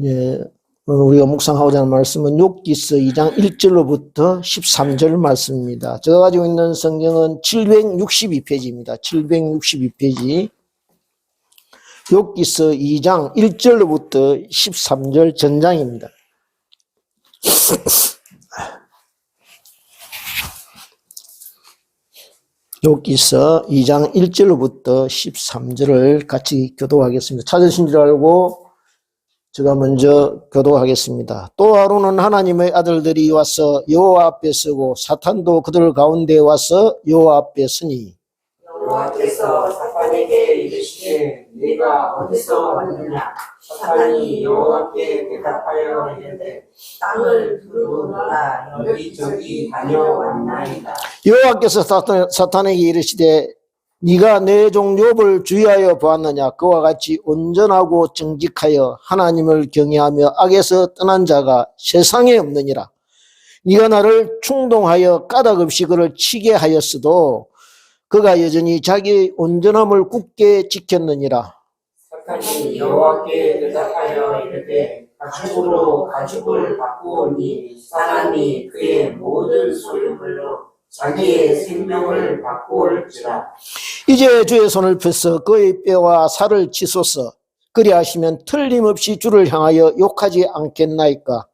예, 오늘 우리가 묵상하고자 하는 말씀은 욥기서 2장 1절로부터 13절 말씀입니다. 제가 가지고 있는 성경은 762페이지입니다. 762페이지. 욥기서 2장 1절로부터 13절 전장입니다. 욥기서 2장 1절로부터 13절을 같이 교독하겠습니다. 찾으신 줄 알고 제가 먼저 교독하겠습니다. 또 하루는 하나님의 아들들이 와서 여호와 앞에 서고 사탄도 그들 가운데 와서 여호와 앞에 서니 여호와께서 사탄에게 이르시되 네가 어디서 왔느냐. 사탄이 여호와께 대답하여 이르되 땅을 두루노라 여기저기 다녀왔나이다. 여호와께서 사탄에게 이르시되 네가 내 종 욥을 주의하여 보았느냐. 그와 같이 온전하고 정직하여 하나님을 경외하며 악에서 떠난 자가 세상에 없느니라. 네가 나를 충동하여 까닭없이 그를 치게 하였어도 그가 여전히 자기의 온전함을 굳게 지켰느니라. 사탄이 여호와께 대답하여 이르되 가축으로 가축을 바꾸오니 사람이 그의 모든 소유물로 자기의 생명을 바꾸올지라. 이제 주의 손을 펴서 그의 뼈와 살을 치소서. 그리하시면 틀림없이 주를 향하여 욕하지 않겠나이까.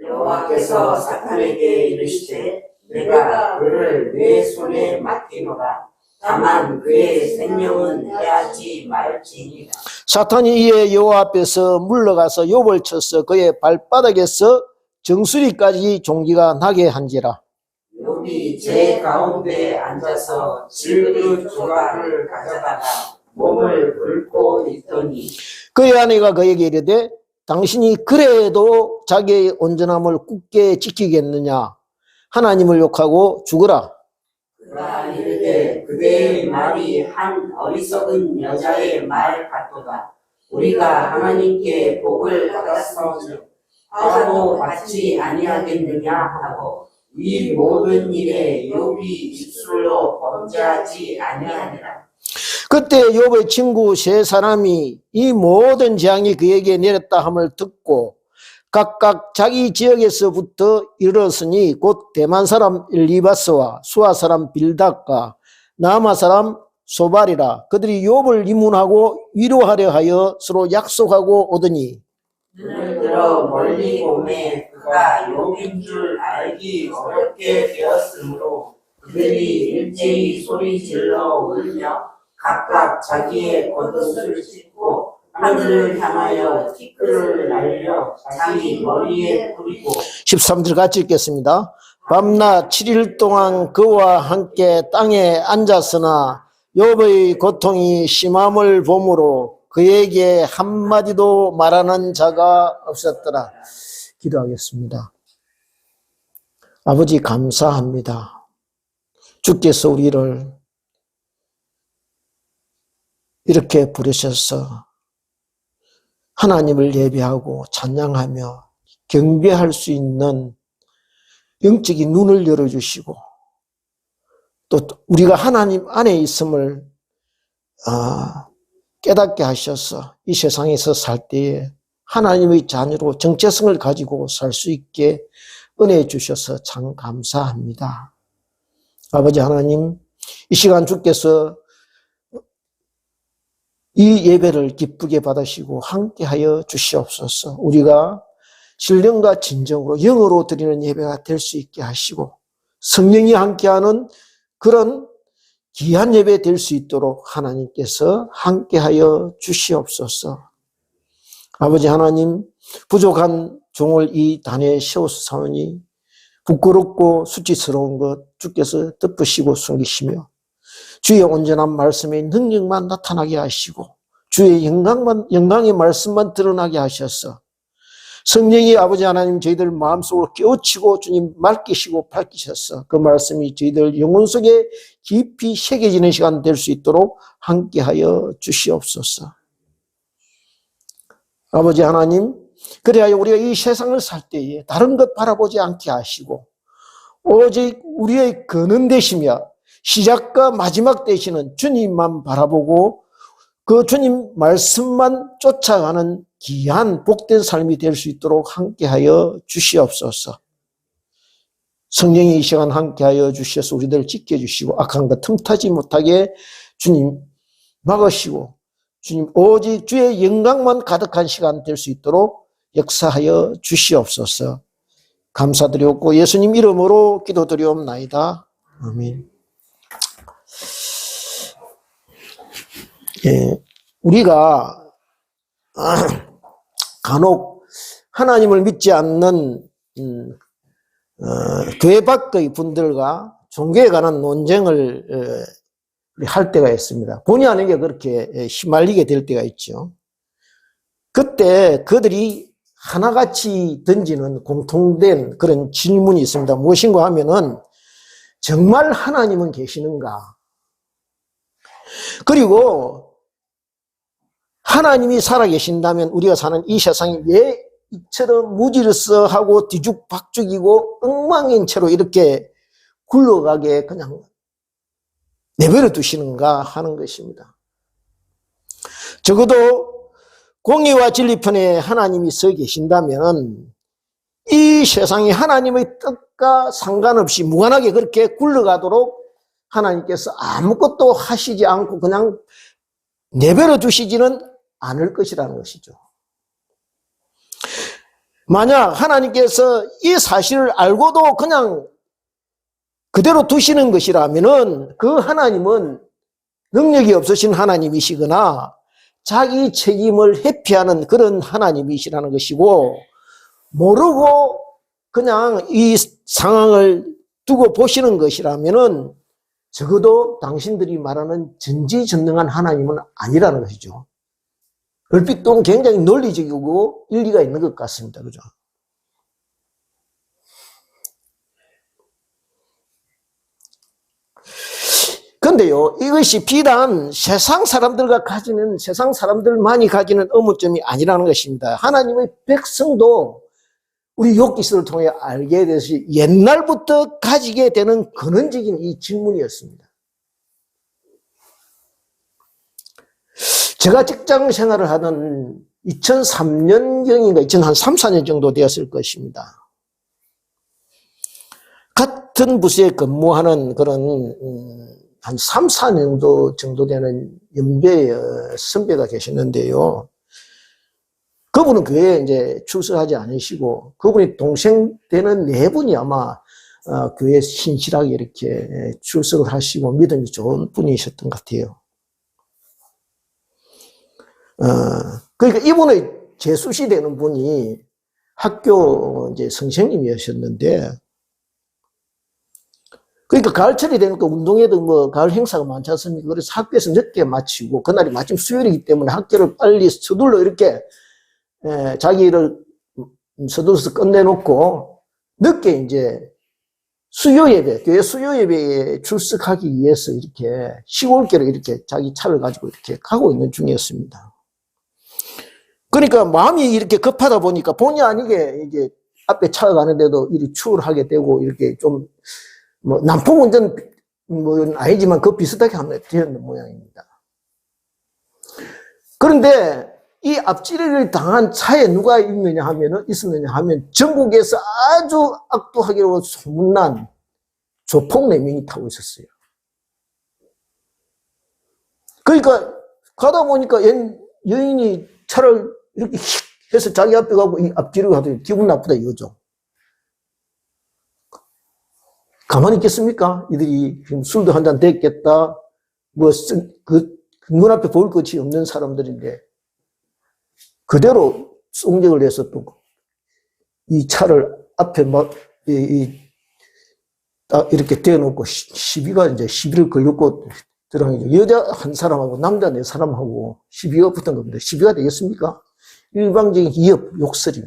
여호와께서 사탄에게 이르시되 내가 그를 내 손에 맡기노라. 다만 그의 생명은 해하지 말지니라. 사탄이 이에 여호와 앞에서 물러가서 욥을 쳐서 그의 발바닥에서 정수리까지 종기가 나게 한지라. 욥이 제 가운데 앉아서 질그릇 조각을 가져다가 몸을 긁고 있더니 그의 아내가 그에게 이르되 당신이 그래도 자기의 온전함을 굳게 지키겠느냐. 하나님을 욕하고 죽으라. 그가 이르되 그대의 말이 한 어리석은 여자의 말 같도다. 우리가 하나님께 복을 받았으니 하나도 받지 아니하겠느냐 하고 이 모든 일에 욥이 입술로 범죄하지 아니하니라. 그때 욥의 친구 세 사람이 이 모든 재앙이 그에게 내렸다 함을 듣고 각각 자기 지역에서부터 이르렀으니 곧 대만 사람 엘리바스와 수아 사람 빌닷과 나마 사람 소발이라. 그들이 욥을 입문하고 위로하려 하여 서로 약속하고 오더니 눈을 들어 멀리 보매 그가 욥인 줄 알기 어렵게 되었으므로 그들이 일제히 소리질러 울며 각각 자기의 겉옷을 찢고 하늘을 향하여 티끌을 날려 자기 머리에 뿌리고 13절 같이 읽겠습니다. 밤낮 7일 동안 그와 함께 땅에 앉았으나 욥의 고통이 심함을 보므로 그에게 한마디도 말하는 자가 없었더라. 기도하겠습니다. 아버지 감사합니다. 주께서 우리를 이렇게 부르셔서 하나님을 예배하고 찬양하며 경배할 수 있는 영적인 눈을 열어주시고 또 우리가 하나님 안에 있음을 깨닫게 하셔서 이 세상에서 살 때에 하나님의 자녀로 정체성을 가지고 살 수 있게 은혜 주셔서 참 감사합니다. 아버지 하나님, 이 시간 주께서 이 예배를 기쁘게 받으시고 함께하여 주시옵소서. 우리가 신령과 진정으로 영으로 드리는 예배가 될 수 있게 하시고 성령이 함께하는 그런 귀한 예배 될 수 있도록 하나님께서 함께하여 주시옵소서. 아버지 하나님, 부족한 종을 이 단에 세우사오니 부끄럽고 수치스러운 것 주께서 덮으시고 숨기시며 주의 온전한 말씀의 능력만 나타나게 하시고 주의 영광의 말씀만 드러나게 하셔서 성령이 아버지 하나님 저희들 마음속으로 깨우치고 주님 맑히시고 밝히셔서 그 말씀이 저희들 영혼 속에 깊이 새겨지는 시간 될 수 있도록 함께하여 주시옵소서. 아버지 하나님, 그래야 우리가 이 세상을 살 때에 다른 것 바라보지 않게 하시고 오직 우리의 근원 되시며 시작과 마지막 되시는 주님만 바라보고 그 주님 말씀만 쫓아가는 귀한 복된 삶이 될 수 있도록 함께하여 주시옵소서. 성령이 이 시간 함께하여 주셔서 우리들 지켜주시고 악한 것 틈타지 못하게 주님 막으시고 주님 오직 주의 영광만 가득한 시간 될 수 있도록 역사하여 주시옵소서. 감사드리옵고 예수님 이름으로 기도드리옵나이다. 아멘. 예, 우리가 간혹 하나님을 믿지 않는 교회 밖의 분들과 종교에 관한 논쟁을 할 때가 있습니다. 본의 아니게 그렇게 휘말리게 될 때가 있죠. 그때 그들이 하나같이 던지는 공통된 그런 질문이 있습니다. 무엇인가 하면은 정말 하나님은 계시는가? 그리고 하나님이 살아계신다면 우리가 사는 이 세상이 왜 이처럼 무질서하고 뒤죽박죽이고 엉망인 채로 이렇게 굴러가게 그냥 내버려 두시는가 하는 것입니다. 적어도 공의와 진리편에 하나님이 서 계신다면 이 세상이 하나님의 뜻과 상관없이 무관하게 그렇게 굴러가도록 하나님께서 아무것도 하시지 않고 그냥 내버려 두시지는 않을 것이라는 것이죠. 만약 하나님께서 이 사실을 알고도 그냥 그대로 두시는 것이라면은 그 하나님은 능력이 없으신 하나님이시거나 자기 책임을 회피하는 그런 하나님이시라는 것이고, 모르고 그냥 이 상황을 두고 보시는 것이라면은 적어도 당신들이 말하는 전지전능한 하나님은 아니라는 것이죠. 얼핏 보면 굉장히 논리적이고 일리가 있는 것 같습니다. 그죠? 그런데요, 이것이 비단 세상 사람들만이 가지는 의문점이 아니라는 것입니다. 하나님의 백성도 우리 욥기서를 통해 알게 되듯이 옛날부터 가지게 되는 근원적인 이 질문이었습니다. 제가 직장 생활을 하던 2003년경인가 2003, 4년 정도 되었을 것입니다. 같은 부서에 근무하는 그런 한 3, 4년 정도 되는 연배의 선배가 계셨는데요. 그분은 교회에 이제 출석하지 않으시고, 그분이 동생 되는 네 분이 아마 교회에 신실하게 이렇게 출석을 하시고 믿음이 좋은 분이셨던 것 같아요. 그러니까 이분의 제수시 되는 분이 학교 이제 선생님이셨는데, 그러니까 가을철이 되니까 운동회도 뭐 가을 행사가 많지 않습니까? 그래서 학교에서 늦게 마치고, 그날이 마침 수요일이기 때문에 학교를 빨리 서둘러 이렇게 자기를 서둘러서 끝내놓고 늦게 이제 교회 수요 예배에 출석하기 위해서 이렇게 시골길을 이렇게 자기 차를 가지고 이렇게 가고 있는 중이었습니다. 그러니까 마음이 이렇게 급하다 보니까 본의 아니게 이제 앞에 차가 가는데도 이렇게 추월하게 되고 이렇게 좀 뭐 난폭 운전 뭐 아니지만 그 비슷하게 하면 되는 모양입니다. 그런데 이 앞지르기를 당한 차에 누가 있었느냐 하면 전국에서 아주 악독하기로 소문난 조폭 4명이 타고 있었어요. 그러니까 가다 보니까 여인이 차를 이렇게 휙 해서 자기 앞에 가고 이 앞지르기 하더니 기분 나쁘다 이거죠. 가만히 있겠습니까? 이들이 지금 술도 한잔 됐겠다. 문 앞에 볼 것이 없는 사람들인데 그대로 송정을 해서 또 이 차를 앞에 막 이렇게 대놓고 시비를 걸렸고 들어가니까 여자 한 사람하고 남자 4사람하고 시비가 붙은 겁니다. 시비가 되겠습니까? 일방적인 위협, 욕설이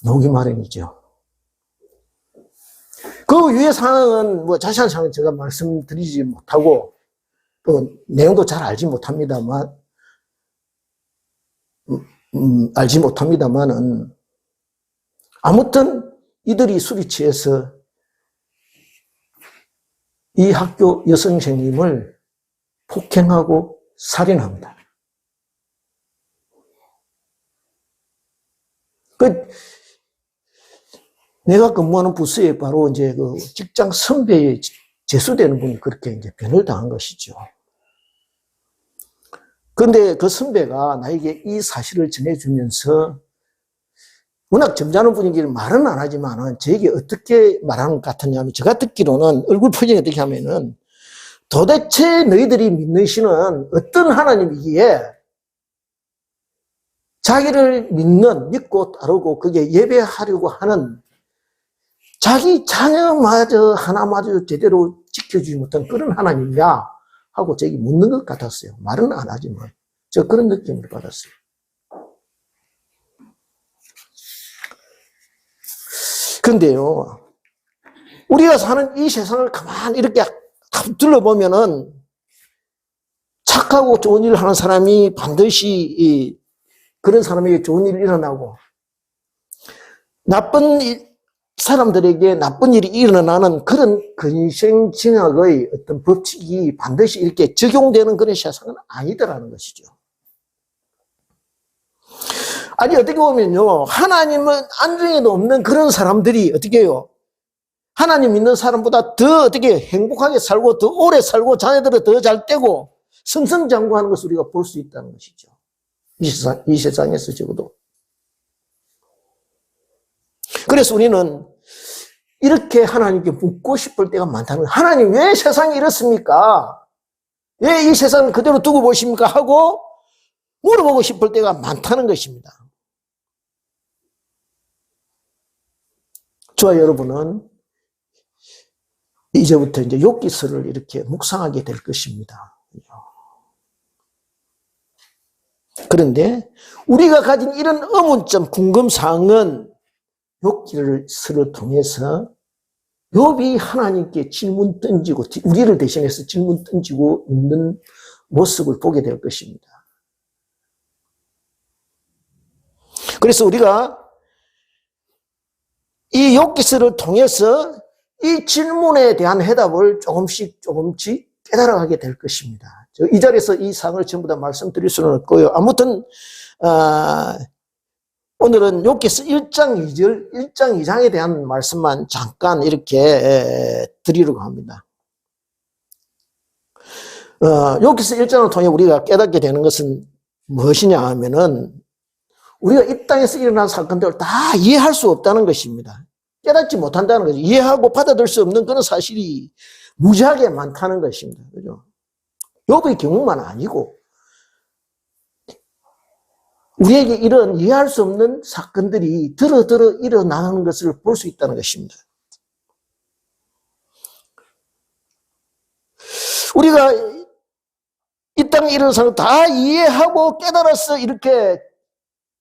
녹이 마련이죠. 그 위의 상황은 뭐 자세한 상황은 제가 말씀드리지 못하고 또 내용도 잘 알지 못합니다만은 아무튼 이들이 술이 취해서 이 학교 여선생님을 폭행하고 살인합니다. 그 내가 근무하는 부서에 바로 이제 그 직장 선배에 재수되는 분이 그렇게 이제 변을 당한 것이죠. 그런데 그 선배가 나에게 이 사실을 전해주면서 워낙 점잖은 분위기를 말은 안 하지만은 저에게 어떻게 말하는 것 같았냐면, 제가 듣기로는 얼굴 표정이 어떻게 하면은, 도대체 너희들이 믿는 신은 어떤 하나님이기에 자기를 믿고 따르고 그게 예배하려고 하는 자기 자녀마저 하나마저 제대로 지켜주지 못한 그런 하나님이냐 하고 저에게 묻는 것 같았어요. 말은 안 하지만 저 그런 느낌을 받았어요. 그런데요, 우리가 사는 이 세상을 가만히 이렇게 둘러보면은 착하고 좋은 일을 하는 사람이 반드시 그런 사람에게 좋은 일이 일어나고, 나쁜 사람들에게 나쁜 일이 일어나는 그런 근생징악의 어떤 법칙이 반드시 이렇게 적용되는 그런 세상은 아니더라는 것이죠. 아니, 어떻게 보면요, 하나님은 안중에도 없는 그런 사람들이 어떻게 해요? 하나님 믿는 사람보다 더 어떻게 행복하게 살고 더 오래 살고 자녀들을 더 잘 떼고 승승장구하는 것을 우리가 볼 수 있다는 것이죠. 이 세상에서 적어도. 그래서 우리는 이렇게 하나님께 묻고 싶을 때가 많다는 거예요. 하나님, 왜 세상이 이렇습니까? 왜 이 세상을 그대로 두고 보십니까? 하고 물어보고 싶을 때가 많다는 것입니다. 저와 여러분은 이제부터 이제 욥기서를 이렇게 묵상하게 될 것입니다. 그런데 우리가 가진 이런 의문점, 궁금사항은 욥기서를 통해서 욥이 하나님께 질문 던지고, 우리를 대신해서 질문 던지고 있는 모습을 보게 될 것입니다. 그래서 우리가 이 욥기서를 통해서 이 질문에 대한 해답을 조금씩 깨달아가게 될 것입니다. 이 자리에서 이 사항을 전부 다 말씀드릴 수는 없고요. 아무튼 오늘은 욥기서 1장 2절, 1장 2장에 대한 말씀만 잠깐 이렇게 드리려고 합니다. 욥기서 1장을 통해 우리가 깨닫게 되는 것은 무엇이냐 하면은, 우리가 이 땅에서 일어난 사건들을 다 이해할 수 없다는 것입니다. 깨닫지 못한다는 거죠. 이해하고 받아들일 수 없는 그런 사실이 무지하게 많다는 것입니다. 그죠? 욥의 경우만 아니고, 우리에게 이런 이해할 수 없는 사건들이 들어 일어나는 것을 볼 수 있다는 것입니다. 우리가 이 땅에 일어나는 사건을 다 이해하고 깨달아서 이렇게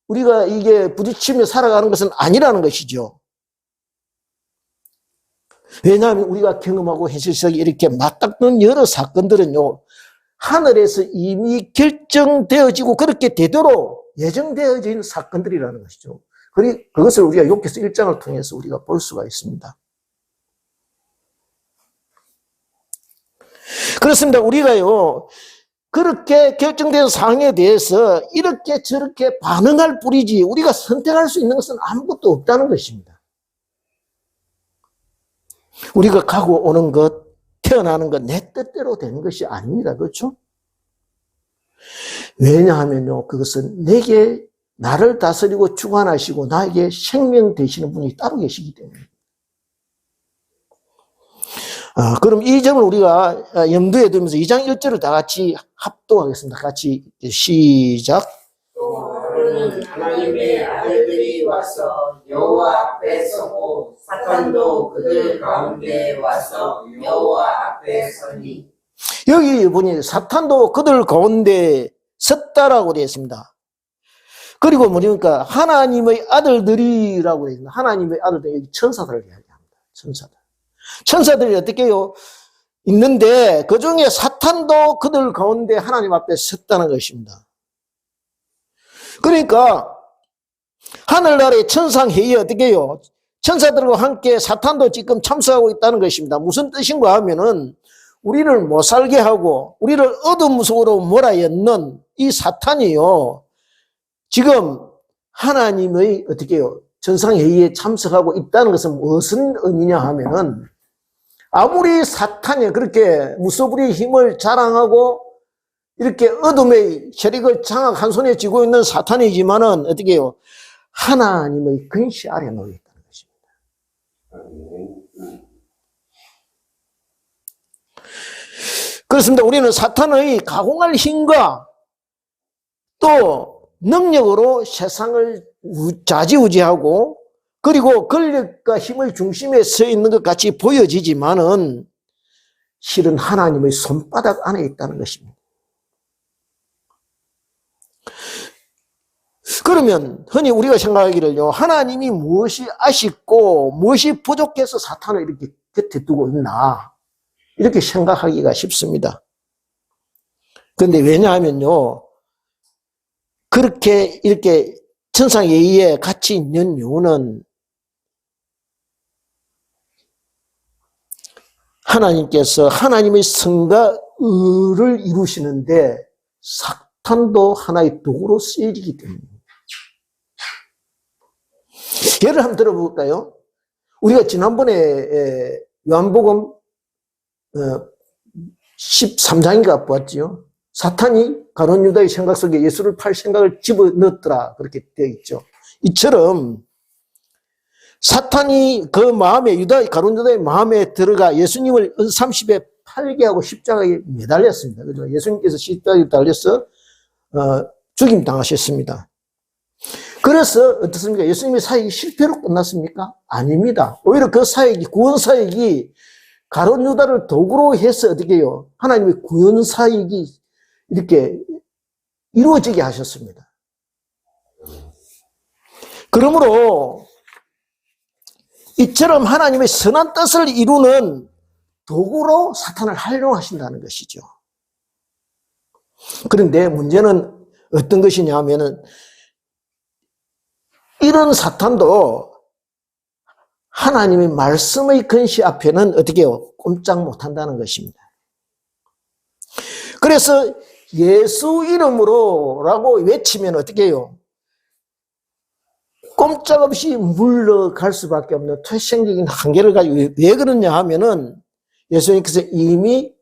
우리가 이게 부딪히며 살아가는 것은 아니라는 것이죠. 왜냐하면 우리가 경험하고 현실 속에 이렇게 맞닥뜨는 여러 사건들은요, 하늘에서 이미 결정되어지고 그렇게 되도록 예정되어진 사건들이라는 것이죠. 그것을 우리가 욥기서 1장을 통해서 우리가 볼 수가 있습니다. 그렇습니다. 우리가요, 그렇게 결정된 사항에 대해서 이렇게 저렇게 반응할 뿐이지 우리가 선택할 수 있는 것은 아무것도 없다는 것입니다. 우리가 가고 오는 것, 태어나는 것, 내 뜻대로 되는 것이 아닙니다. 그렇죠? 왜냐하면요, 그것은 내게 나를 다스리고 주관하시고 나에게 생명 되시는 분이 따로 계시기 때문에. 그럼 이 점을 우리가 염두에 두면서 2장 1절을 다 같이 합독하겠습니다. 같이 시작. 또 하루는 하나님의 아들들이 와서 여호와 앞에 서고 사탄도 그들 가운데 와서 여호와 앞에 서니. 여기 보니 사탄도 그들 가운데 섰다라고 되어 있습니다. 그리고 뭐니까 하나님의 아들들이라고 되어 있습니다. 하나님의 아들들, 여기 천사들을 이야기합니다. 천사들이 어떻게 해요? 있는데 그 중에 사탄도 그들 가운데 하나님 앞에 섰다는 것입니다. 그러니까 하늘나라의 천상회의에 어떻게 해요? 천사들과 함께 사탄도 지금 참석하고 있다는 것입니다. 무슨 뜻인가 하면은, 우리를 못 살게 하고 우리를 어둠 속으로 몰아넣는 이 사탄이요, 지금 하나님의 어떻게 해요? 전상회의에 참석하고 있다는 것은 무슨 의미냐 하면은 아무리 사탄이 그렇게 무소불위의 힘을 자랑하고 이렇게 어둠의 혈액을 장악 한 손에 쥐고 있는 사탄이지만은 어떻게 해요? 하나님의 근시 아래 놓여 있다는 것입니다. 그렇습니다. 우리는 사탄의 가공할 힘과 또 능력으로 세상을 좌지우지하고 그리고 권력과 힘의 중심에 서 있는 것 같이 보여지지만은 실은 하나님의 손바닥 안에 있다는 것입니다. 그러면 흔히 우리가 생각하기를요, 하나님이 무엇이 아쉽고 무엇이 부족해서 사탄을 이렇게 곁에 두고 있나 이렇게 생각하기가 쉽습니다. 그런데 왜냐하면요, 그렇게 이렇게 천상예의에 같이 있는 이유는 하나님께서 하나님의 성과 의를 이루시는데 사탄도 하나의 도구로 쓰여지기 때문입니다. 예를 한번 들어볼까요? 우리가 지난번에 요한복음 13장인가 보았지요. 사탄이 가룟 유다의 생각 속에 예수를 팔 생각을 집어넣었더라 그렇게 되어 있죠. 이처럼 사탄이 그 마음에 가룟 유다의 마음에 들어가 예수님을 은삼십에 팔게 하고 십자가에 매달렸습니다. 그죠? 예수님께서 십자가에 달려서 죽임 당하셨습니다. 그래서 어떻습니까? 예수님의 사역이 실패로 끝났습니까? 아닙니다. 오히려 그 사역이 구원 사역이 가룟 유다를 도구로 해서 어떻게 해요? 하나님의 구원 사역이 이렇게 이루어지게 하셨습니다. 그러므로 이처럼 하나님의 선한 뜻을 이루는 도구로 사탄을 활용하신다는 것이죠. 그런데 문제는 어떤 것이냐 하면은 이런 사탄도 하나님의 말씀의 근시 앞에는 어떻게 해요? 꼼짝 못한다는 것입니다. 그래서 예수 이름으로라고 외치면 어떻게 해요? 꼼짝없이 물러갈 수밖에 없는 퇴생적인 한계를 가지고 왜 그러냐 하면은 예수님께서 이미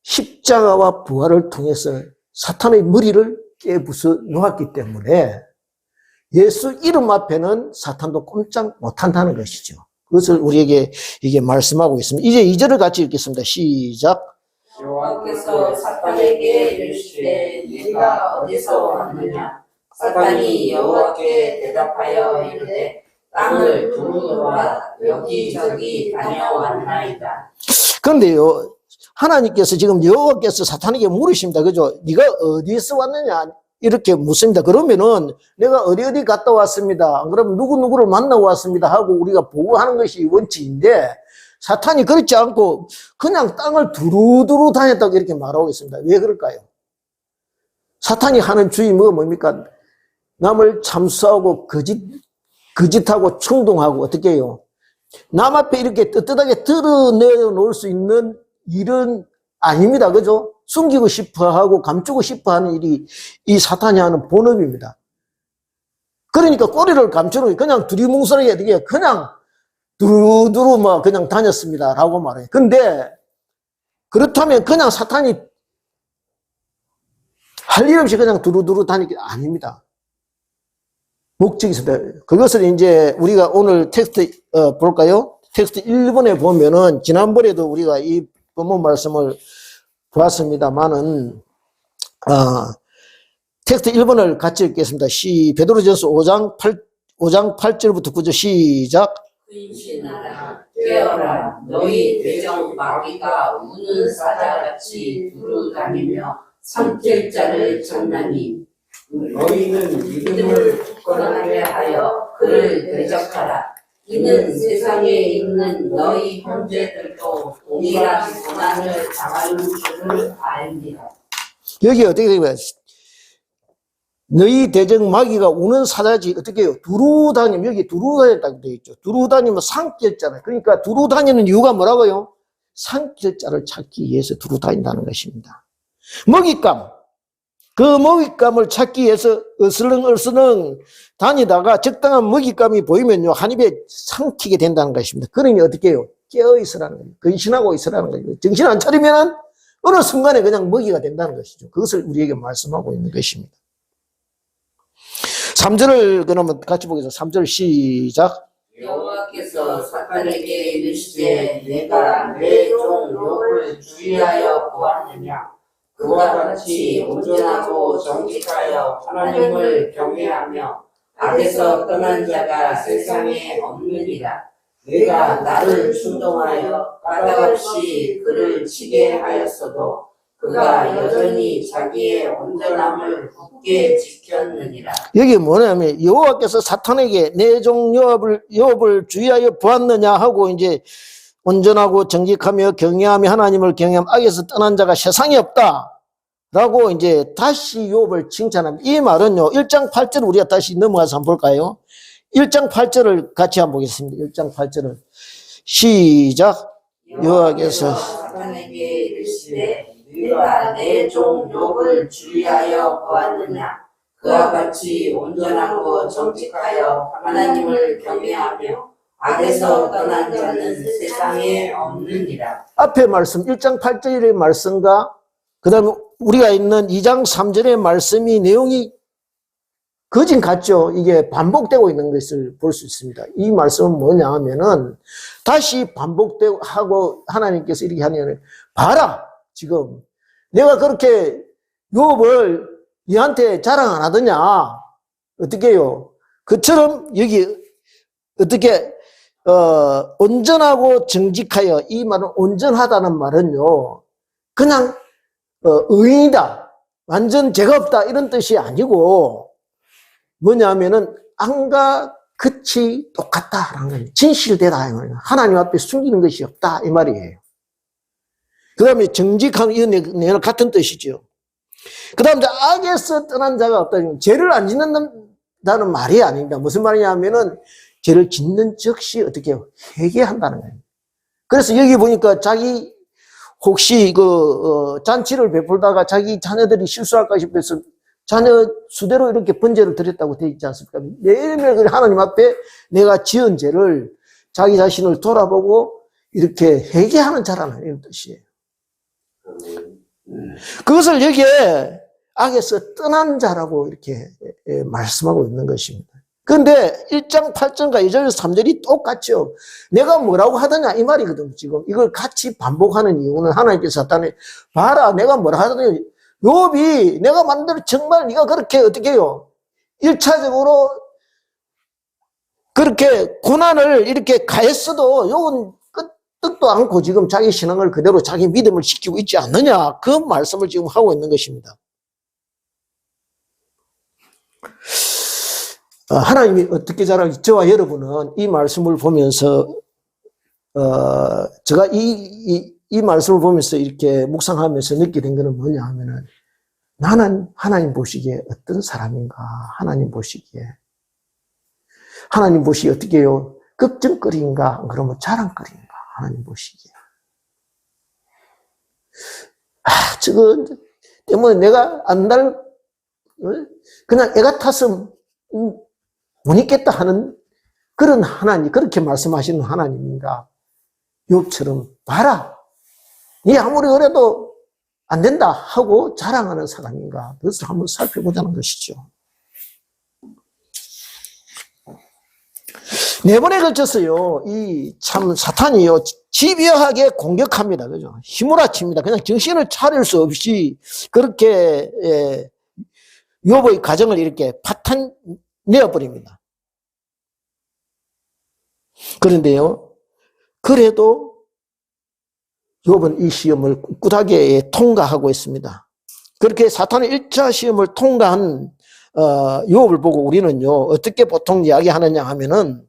십자가와 부활을 통해서 사탄의 머리를 깨부숴 놓았기 때문에 예수 이름 앞에는 사탄도 꼼짝 못한다는 것이죠. 그것을 우리에게 이게 말씀하고 있습니다. 이제 2절을 같이 읽겠습니다. 시작. 여호와께서 사탄에게 이르시되 네가 어디서 왔느냐? 사탄이 여호와께 대답하여 이르되 땅을 두루두라 여기저기 다녀왔나이다. 그런데요, 하나님께서 지금 여호와께서 사탄에게 물으십니다. 그죠? 네가 어디서 왔느냐? 이렇게 묻습니다. 그러면은 내가 어디 갔다 왔습니다. 그러면 누구누구를 만나고 왔습니다 하고 우리가 보고하는 것이 원칙인데 사탄이 그렇지 않고 그냥 땅을 두루두루 다녔다고 이렇게 말하고 있습니다. 왜 그럴까요? 사탄이 하는 주의 뭡니까? 남을 참수하고 거짓하고 충동하고 어떻게 해요? 남 앞에 이렇게 떳떳하게 드러내놓을 수 있는 일은 아닙니다. 그죠? 숨기고 싶어 하고 감추고 싶어 하는 일이 이 사탄이 하는 본업입니다. 그러니까 꼬리를 감추는 그냥 두리뭉술하게 어떻게 그냥 두루두루 뭐 그냥 다녔습니다. 라고 말해요. 근데 그렇다면 그냥 사탄이 할 일 없이 그냥 두루두루 다니는 게 아닙니다. 목적이 있습니다. 그것을 이제 우리가 오늘 텍스트 볼까요? 텍스트 1번에 보면은 지난번에도 우리가 이 본문 말씀을 보았습니다만은 텍스트 1번을 같이 읽겠습니다. 베드로전서 5장 8절부터 9절 시작. 근신하라 깨어라 너희 대적 마귀가 우는 사자같이 두루다니며 삼킬 자를 찾나니 너희는 믿음을 굳건하게 하여 그를 대적하라. 이는 세상에 있는 너희 형제들도 동일한 고난을 당하는 줄을 압니다. 여기 어떻게 되면 너희 대적 마귀가 우는 사자지 어떻게 해요? 두루 다니면 여기 두루 다녔다고 되어 있죠. 두루 다니면 산길자를 그러니까 두루 다니는 이유가 뭐라고요? 산길자를 찾기 위해서 두루 다닌다는 것입니다. 먹잇감 그 먹잇감을 찾기 위해서 어슬렁어슬렁 다니다가 적당한 먹잇감이 보이면요, 한 입에 삼키게 된다는 것입니다. 그러니 어떻게 해요? 깨어 있으라는 거예요. 근신하고 있으라는 거예요. 정신 안 차리면 어느 순간에 그냥 먹이가 된다는 것이죠. 그것을 우리에게 말씀하고 있는 것입니다. 3절을 그러면 같이 보겠습니다. 3절 시작. 여호와께서 사탄에게 이르시되 내가 내 종 욥을 주의하여 보았느냐 그와 같이 온전하고 정직하여 하나님을 경외하며 악에서 떠난 자가 세상에 없느니라. 내가 나를 충동하여 까닭없이 그를 치게 하였어도 그가 여전히 자기의 온전함을 굳게 지켰느니라. 여기 뭐냐면 여호와께서 사탄에게 내 종 욥을 주의하여 보았느냐 하고 이제 온전하고 정직하며 경외하며 하나님을 경외하며 악에서 떠난 자가 세상에 없다라고 이제 다시 욥을 칭찬합니다. 이 말은요, 1장 8절 우리가 다시 넘어가서 한번 볼까요? 1장 8절을 같이 한번 보겠습니다. 1장 8절을 시작. 여호와께서 사탄에게 이르시되 네가 내 종 욥을 주의하여 보았느냐 그와 같이 온전하고 정직하여 하나님을 경외하며 악에서 떠난 자는 세상에 없느니라. 앞에 말씀 1장 8절의 말씀과 그 다음에 우리가 있는 2장 3절의 말씀이 내용이 거진 같죠. 이게 반복되고 있는 것을 볼 수 있습니다. 이 말씀은 뭐냐 하면은 다시 반복되고 하고 하나님께서 이렇게 하냐면 봐라 지금 내가 그렇게 욥을 얘한테 자랑 안 하더냐 어떻게 해요? 그처럼 여기 어떻게 온전하고 정직하여 이 말은 온전하다는 말은요 그냥 의인이다 완전 죄가 없다 이런 뜻이 아니고 뭐냐면은 악과 끝이 똑같다라는 거예요. 진실되다 이 말이에요. 하나님 앞에 숨기는 것이 없다 이 말이에요. 그 다음에 정직한 이 내용 같은 뜻이죠. 그 다음에 악에서 떠난 자가 없다. 죄를 안 짓는다는 말이 아닙니다. 무슨 말이냐면은 죄를 짓는 즉시 어떻게 해요? 회개한다는 거예요. 그래서 여기 보니까 자기 혹시 잔치를 베풀다가 자기 자녀들이 실수할까 싶어서 자녀 수대로 이렇게 번제를 드렸다고 되어 있지 않습니까? 매일매일 하나님 앞에 내가 지은 죄를 자기 자신을 돌아보고 이렇게 회개하는 자라는 이런 뜻이에요. 그것을 여기에 악에서 떠난 자라고 이렇게 말씀하고 있는 것입니다. 그런데 1장 8절과 2절 3절이 똑같죠. 내가 뭐라고 하더냐 이 말이거든요. 지금 이걸 같이 반복하는 이유는 하나님께서 사탄에 봐라 내가 뭐라 하더냐 욥이 내가 만들어 정말 네가 그렇게 어떻게 해요? 1차적으로 그렇게 고난을 이렇게 가했어도 욥은 끄떡도 않고 지금 자기 신앙을 그대로 자기 믿음을 지키고 있지 않느냐 그 말씀을 지금 하고 있는 것입니다. 하나님이 어떻게 잘하는지 저와 여러분은 이 말씀을 보면서 제가 이 말씀을 보면서 이렇게 묵상하면서 느끼게 된 것은 뭐냐 하면은 나는 하나님 보시기에 어떤 사람인가 하나님 보시기에 어떻게 해요? 걱정거리인가 그러면 자랑거리인가 하나님 보시기에 저거 때문에 내가 안달 그냥 애 같아서 못 있겠다 하는 그런 하나님 그렇게 말씀하시는 하나님인가 욥처럼 봐라 네 아무리 그래도 안 된다 하고 자랑하는 사람인가 그것을 한번 살펴보자는 것이죠. 네 번에 걸쳐서요 이 참 사탄이요 집요하게 공격합니다. 그죠? 휘몰아칩니다. 그냥 정신을 차릴 수 없이 그렇게 욥의 가정을 이렇게 파탄 내어버립니다. 그런데요 그래도 욥은 이 시험을 꿋꿋하게 통과하고 있습니다. 그렇게 사탄의 1차 시험을 통과한 욥을 보고 우리는요 어떻게 보통 이야기하느냐 하면은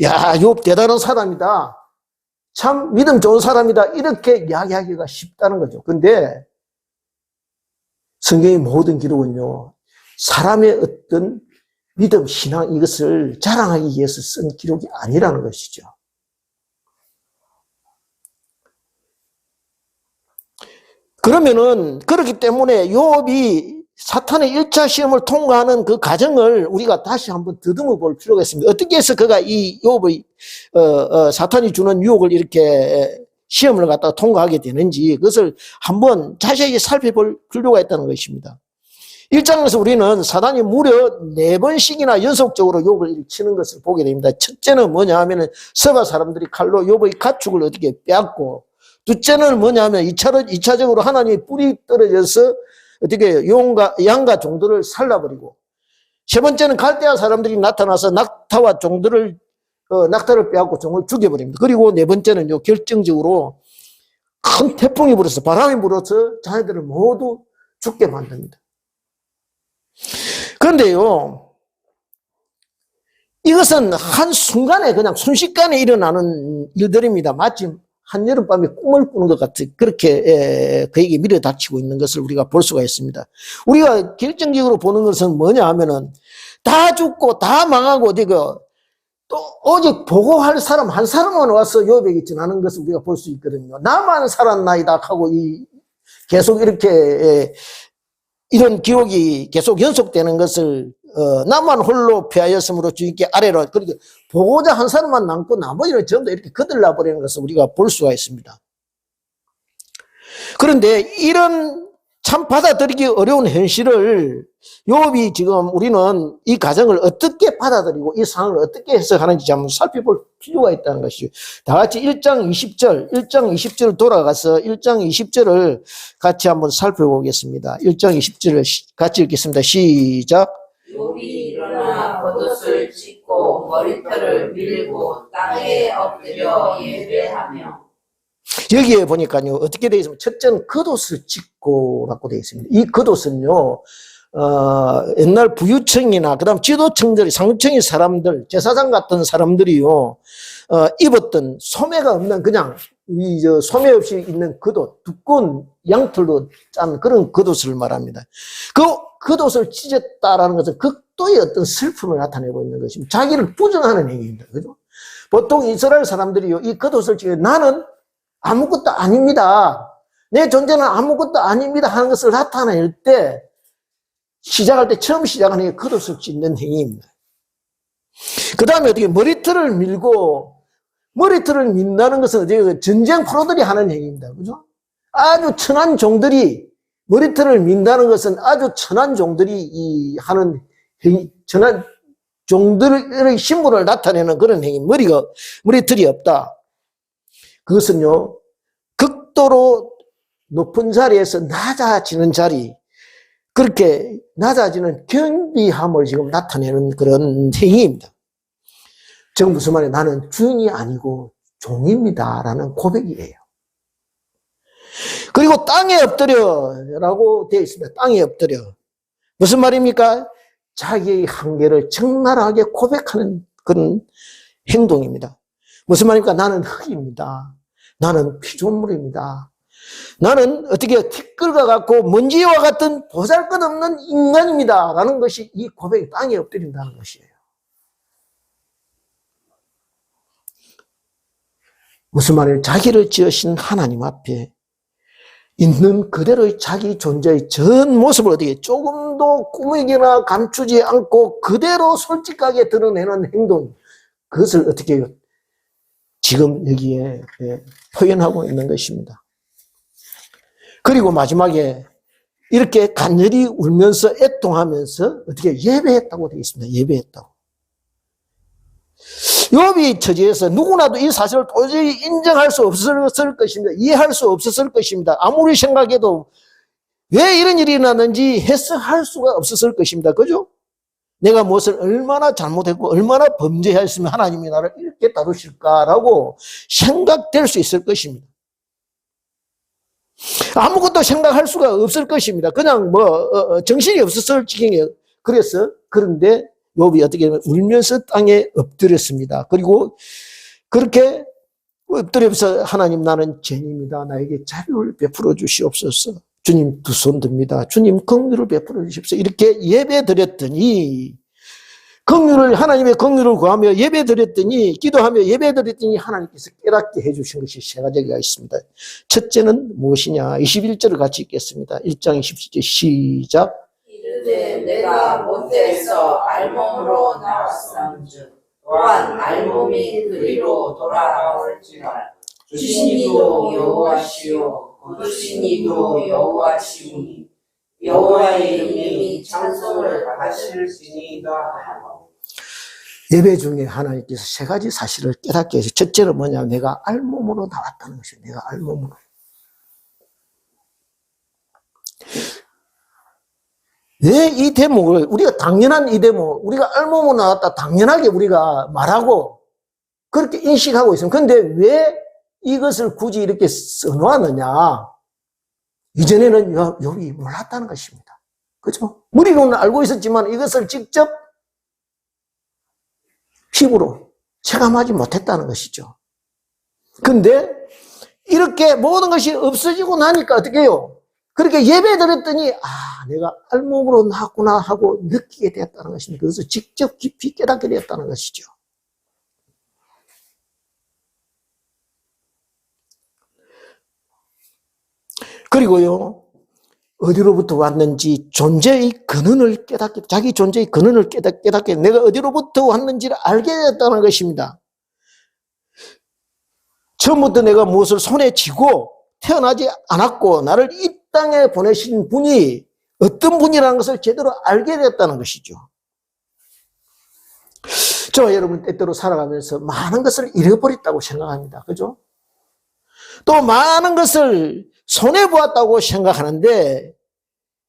야 욥 대단한 사람이다 참 믿음 좋은 사람이다 이렇게 이야기하기가 쉽다는 거죠. 그런데 성경의 모든 기록은요 사람의 어떤 믿음, 신앙 이것을 자랑하기 위해서 쓴 기록이 아니라는 것이죠. 그러면은 그렇기 때문에 욥이 사탄의 1차 시험을 통과하는 그 과정을 우리가 다시 한번 더듬어 볼 필요가 있습니다. 어떻게 해서 그가 이 욥의 사탄이 주는 유혹을 이렇게 시험을 갖다가 통과하게 되는지 그것을 한번 자세히 살펴볼 필요가 있다는 것입니다. 1장에서 우리는 사단이 무려 4번씩이나 연속적으로 욥을 치는 것을 보게 됩니다. 첫째는 뭐냐 하면은 서가 사람들이 칼로 욥의 가축을 어떻게 빼앗고, 둘째는 뭐냐 하면 2차적으로 하나님의 뿔이 떨어져서 어떻게 양과 종들을 살라버리고, 세 번째는 갈대아 사람들이 나타나서 낙타와 종들을 낙타를 빼앗고 종을 죽여버립니다. 그리고 네 번째는요, 결정적으로 큰 태풍이 불어서 바람이 불어서 자녀들을 모두 죽게 만듭니다. 그런데요, 이것은 한순간에 그냥 순식간에 일어나는 일들입니다. 마치 한여름밤에 꿈을 꾸는 것 같은 그렇게 그에게 밀어닥치고 있는 것을 우리가 볼 수가 있습니다. 우리가 결정적으로 보는 것은 뭐냐 하면은 다 죽고 다 망하고 또 오직 보고할 사람 한 사람만 와서 욥에게 전하는 것을 우리가 볼 수 있거든요. 나만 살았나이다 하고 계속 이렇게 이런 기록이 계속 연속되는 것을 나만 홀로 피하였으므로 주님께 아뢰라. 그러니까 보고자 한 사람만 남고 나머지는 전부 다 이렇게 거들나 버리는 것을 우리가 볼 수가 있습니다. 그런데 이런 참 받아들이기 어려운 현실을 욥이 지금 우리는 이 가정을 어떻게 받아들이고 이 상황을 어떻게 해석하는지 한번 살펴볼 필요가 있다는 것이죠. 다 같이 1장 20절 돌아가서 1장 20절을 같이 한번 살펴보겠습니다. 1장 20절을 같이 읽겠습니다. 시작. 욥이 일어나 겉옷을 찢고 머리털을 밀고 땅에 엎드려 예배하며. 여기에 보니까요, 어떻게 되어 있습니까? 첫째는 겉옷을 찢고라고 되어 있습니다. 이 겉옷은요, 옛날 부유층이나, 그 다음 지도층들이, 상류층의 사람들, 제사장 같은 사람들이요, 입었던 소매가 없는 그냥, 소매 없이 있는 겉옷, 두꺼운 양털로 짠 그런 겉옷을 말합니다. 그 겉옷을 찢었다라는 것은 극도의 어떤 슬픔을 나타내고 있는 것입니다. 자기를 부정하는 행위입니다. 그죠? 보통 이스라엘 사람들이요, 이 겉옷을 찢어 나는 아무것도 아닙니다. 내 존재는 아무것도 아닙니다 하는 것을 나타낼 때, 시작할 때 처음 시작하는 게 겉옷을 찢는 행위입니다. 그 다음에 어떻게 머리털을 밀고, 머리털을 민다는 것은 어떻게 전쟁 프로들이 하는 행위입니다. 그죠? 아주 천한 종들이 머리털을 민다는 것은 아주 천한 종들이 하는 행위, 천한 종들의 신분을 나타내는 그런 행위. 머리털이 없다. 그것은요, 극도로 높은 자리에서 낮아지는 자리, 그렇게 낮아지는 경비함을 지금 나타내는 그런 행위입니다. 지금 무슨 말이에요? 나는 주인이 아니고 종입니다 라는 고백이에요. 그리고 땅에 엎드려 라고 되어 있습니다. 땅에 엎드려. 무슨 말입니까? 자기의 한계를 적나라하게 고백하는 그런 행동입니다. 무슨 말입니까? 나는 흙입니다. 나는 피조물입니다. 나는 어떻게 티끌과 같고 먼지와 같은 보잘것없는 인간입니다 라는 것이 이 고백이 땅에 엎드린다는 것이에요. 무슨 말이에요? 자기를 지으신 하나님 앞에 있는 그대로의 자기 존재의 전 모습을 어떻게 조금도 꾸미거나 감추지 않고 그대로 솔직하게 드러내는 행동, 그것을 어떻게 해요? 지금 여기에 표현하고 있는 것입니다. 그리고 마지막에 이렇게 간절히 울면서 애통하면서 어떻게 예배했다고 되어 있습니다. 예배했다고. 욥이 처지에서 누구나도 이 사실을 도저히 인정할 수 없었을 것입니다. 이해할 수 없었을 것입니다. 아무리 생각해도 왜 이런 일이 났는지 해석할 수가 없었을 것입니다. 그죠? 내가 무엇을 얼마나 잘못했고 얼마나 범죄했으면 하나님이 나를 이렇게 다루실까라고 생각될 수 있을 것입니다. 아무것도 생각할 수가 없을 것입니다. 그냥 정신이 없었을 지경에. 그런데 욥이 어떻게 하면 울면서 땅에 엎드렸습니다. 그리고 그렇게 엎드려서 하나님 나는 죄인입니다. 나에게 자비를 베풀어 주시옵소서. 주님 두 손 듭니다. 주님 긍휼을 베풀어 주십시오. 이렇게 예배 드렸더니 하나님의 긍휼을 구하며 예배 드렸더니 기도하며 예배 드렸더니 하나님께서 깨닫게 해주신 것이 세 가지가 있습니다. 첫째는 무엇이냐? 21절을 같이 읽겠습니다. 1장 27절 시작. 그때 내가 못대에서 알몸으로 나왔음즉 또한 알몸이 그리로 돌아올지라. 주신 이도 여호와시요 거두신 이도 여호와시니 여호와의 이름이 찬송을 받으실지니이다 하고. 예배 중에 하나님께서 세 가지 사실을 깨닫게 해서 첫째는 뭐냐면 내가 알몸으로 나왔다는 것이에요. 내가 알몸으로. 왜 이 대목을 우리가 당연한 이 대목 우리가 알몸으로 나왔다 당연하게 우리가 말하고 그렇게 인식하고 있습니다. 그런데 왜 이것을 굳이 이렇게 써놓았느냐? 이전에는 여기 몰랐다는 것입니다. 그죠? 머리로는 알고 있었지만 이것을 직접 피부로 체감하지 못했다는 것이죠. 근데 이렇게 모든 것이 없어지고 나니까 어떻게 해요? 그렇게 예배 드렸더니 내가 알몸으로 나왔구나 하고 느끼게 되었다는 것입니다. 그래서 직접 깊이 깨닫게 되었다는 것이죠. 그리고요, 어디로부터 왔는지 존재의 근원을 깨닫게, 자기 존재의 근원을 깨닫게, 내가 어디로부터 왔는지를 알게 됐다는 것입니다. 처음부터 내가 무엇을 손에 쥐고 태어나지 않았고, 나를 이 땅에 보내신 분이 어떤 분이라는 것을 제대로 알게 됐다는 것이죠. 저와 여러분 때때로 살아가면서 많은 것을 잃어버렸다고 생각합니다. 그죠? 또 많은 것을 손해보았다고 생각하는데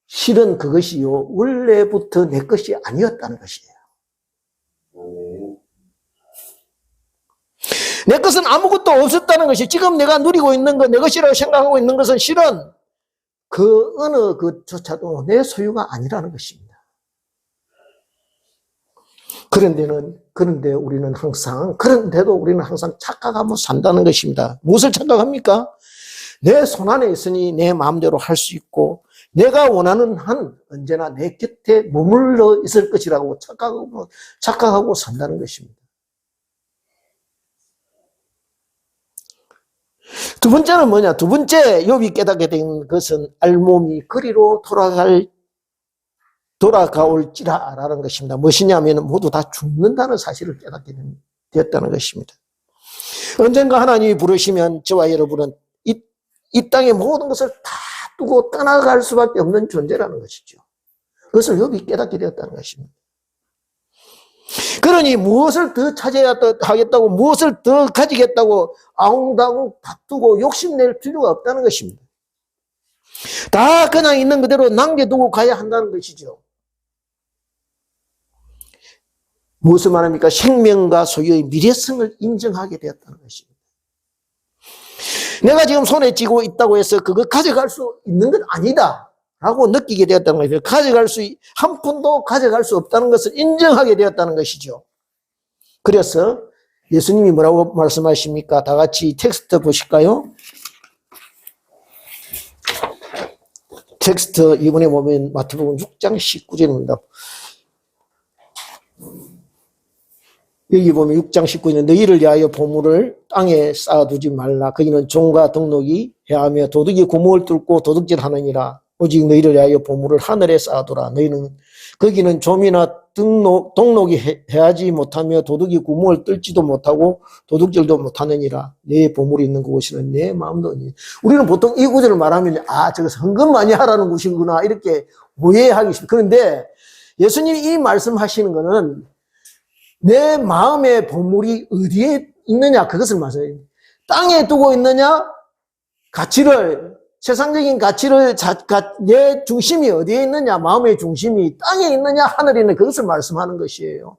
실은 그것이요 원래부터 내 것이 아니었다는 것이에요. 내 것은 아무것도 없었다는 것이 지금 내가 누리고 있는 것, 내 것이라고 생각하고 있는 것은 실은 그 어느 것조차도 내 소유가 아니라는 것입니다. 그런데도 우리는 항상 착각하며 산다는 것입니다. 무엇을 착각합니까? 내 손안에 있으니 내 마음대로 할 수 있고 내가 원하는 한 언제나 내 곁에 머물러 있을 것이라고 착각하고 산다는 것입니다. 두 번째는 뭐냐? 두 번째 욥이 깨닫게 된 것은 알몸이 그리로 돌아가올지라라는 것입니다. 무엇이냐면 모두 다 죽는다는 사실을 깨닫게 되었다는 것입니다. 언젠가 하나님이 부르시면 저와 여러분은 이 땅의 모든 것을 다 두고 떠나갈 수밖에 없는 존재라는 것이죠. 그것을 욥이 깨닫게 되었다는 것입니다. 그러니 무엇을 더 찾아야 하겠다고 무엇을 더 가지겠다고 아웅다웅 다투고 욕심낼 필요가 없다는 것입니다. 다 그냥 있는 그대로 남겨두고 가야 한다는 것이죠. 무엇을 말합니까? 생명과 소유의 미래성을 인정하게 되었다는 것입니다. 내가 지금 손에 쥐고 있다고 해서 그거 가져갈 수 있는 건 아니다 라고 느끼게 되었다는 것이죠. 한 푼도 가져갈 수 없다는 것을 인정하게 되었다는 것이죠. 그래서 예수님이 뭐라고 말씀하십니까? 다 같이 텍스트 보실까요? 텍스트 이번에 보면 마태복음 6장 19절입니다. 여기 보면 6장 19절에 너희를 위하여 보물을 땅에 쌓아두지 말라. 거기는 종과 덕록이 해하며 도둑이 구멍을 뚫고 도둑질하느니라. 오직 너희를 위하여 보물을 하늘에 쌓아두라. 거기는 좀이나 동록이 해하지 못하며 도둑이 구멍을 뚫지도 못하고 도둑질도 못하느니라. 내 보물이 있는 곳에는 내 마음도 있니. 우리는 보통 이 구절을 말하면 저것은 헌금 많이 하라는 곳이구나 이렇게 오해하기 쉽습니다. 그런데 예수님이 이 말씀하시는 것은 내 마음의 보물이 어디에 있느냐 그것을 말해요. 땅에 두고 있느냐 세상적인 가치를 내 중심이 어디에 있느냐 마음의 중심이 땅에 있느냐 하늘에 있느냐 그것을 말씀하는 것이에요.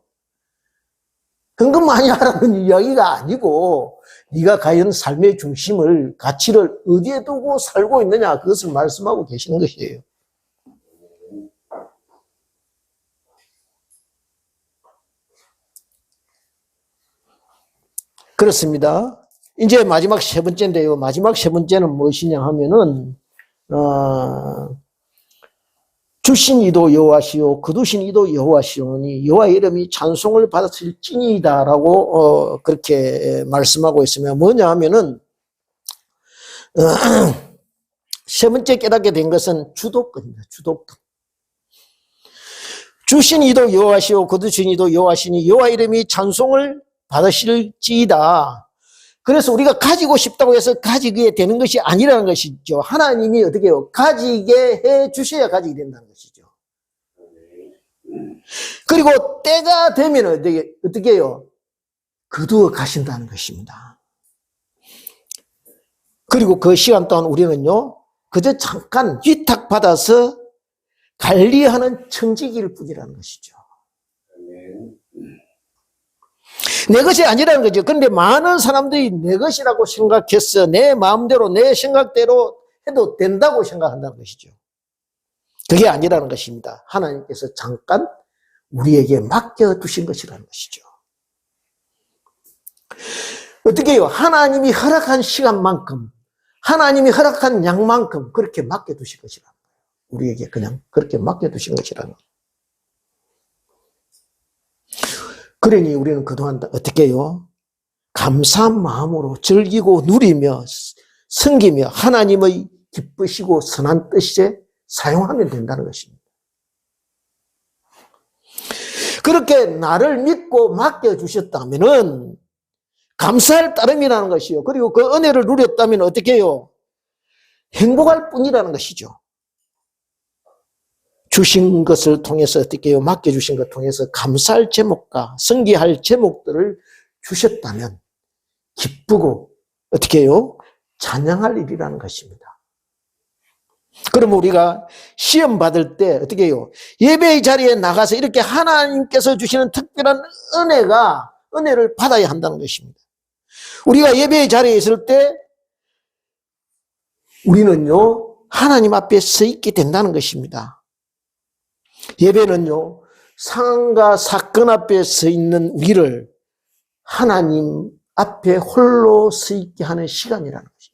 헌금 많이 하라는 이야기가 아니고 네가 과연 삶의 중심을 가치를 어디에 두고 살고 있느냐 그것을 말씀하고 계시는 것이에요. 그렇습니다. 이제 마지막 세 번째인데요. 마지막 세 번째는 무엇이냐 하면은, 주신 이도 여호와시요, 거두신 이도 여호와시오니, 여호와의 이름이 찬송을 받았을지니이다라고, 그렇게 말씀하고 있으면 뭐냐 하면은, 세 번째 깨닫게 된 것은 주도권입니다. 주도권. 주신 이도 여호와시오 거두신 이도 여호와시니 여호와 이름이 찬송을 받으실지이다. 그래서 우리가 가지고 싶다고 해서 가지게 되는 것이 아니라는 것이죠. 하나님이 어떻게 해요? 가지게 해 주셔야 가지게 된다는 것이죠. 그리고 때가 되면 어떻게 해요? 거두어 가신다는 것입니다. 그리고 그 시간 동안 우리는요, 그저 잠깐 위탁받아서 관리하는 청지기일 뿐이라는 것이죠. 내 것이 아니라는 거죠. 그런데 많은 사람들이 내 것이라고 생각해서 내 마음대로 내 생각대로 해도 된다고 생각한다는 것이죠. 그게 아니라는 것입니다. 하나님께서 잠깐 우리에게 맡겨두신 것이라는 것이죠. 어떻게 해요? 하나님이 허락한 시간만큼, 하나님이 허락한 양만큼 그렇게 맡겨두신 것이라는 거예요. 우리에게 그냥 그렇게 맡겨두신 것이라는 거예요. 그러니 우리는 그동안 어떻게 해요? 감사한 마음으로 즐기고 누리며 섬기며 하나님의 기쁘시고 선한 뜻에 사용하면 된다는 것입니다. 그렇게 나를 믿고 맡겨주셨다면은 감사할 따름이라는 것이요. 그리고 그 은혜를 누렸다면 어떻게 해요? 행복할 뿐이라는 것이죠. 주신 것을 통해서 어떻게 해요? 맡겨주신 것 통해서 감사할 제목과 성기할 제목들을 주셨다면 기쁘고 어떻게 해요? 찬양할 일이라는 것입니다. 그럼 우리가 시험 받을 때 어떻게 해요? 예배의 자리에 나가서 이렇게 하나님께서 주시는 특별한 은혜를 받아야 한다는 것입니다. 우리가 예배의 자리에 있을 때 우리는요, 하나님 앞에 서 있게 된다는 것입니다. 예배는요, 상황과 사건 앞에 서 있는 우리를 하나님 앞에 홀로 서 있게 하는 시간이라는 것입니다.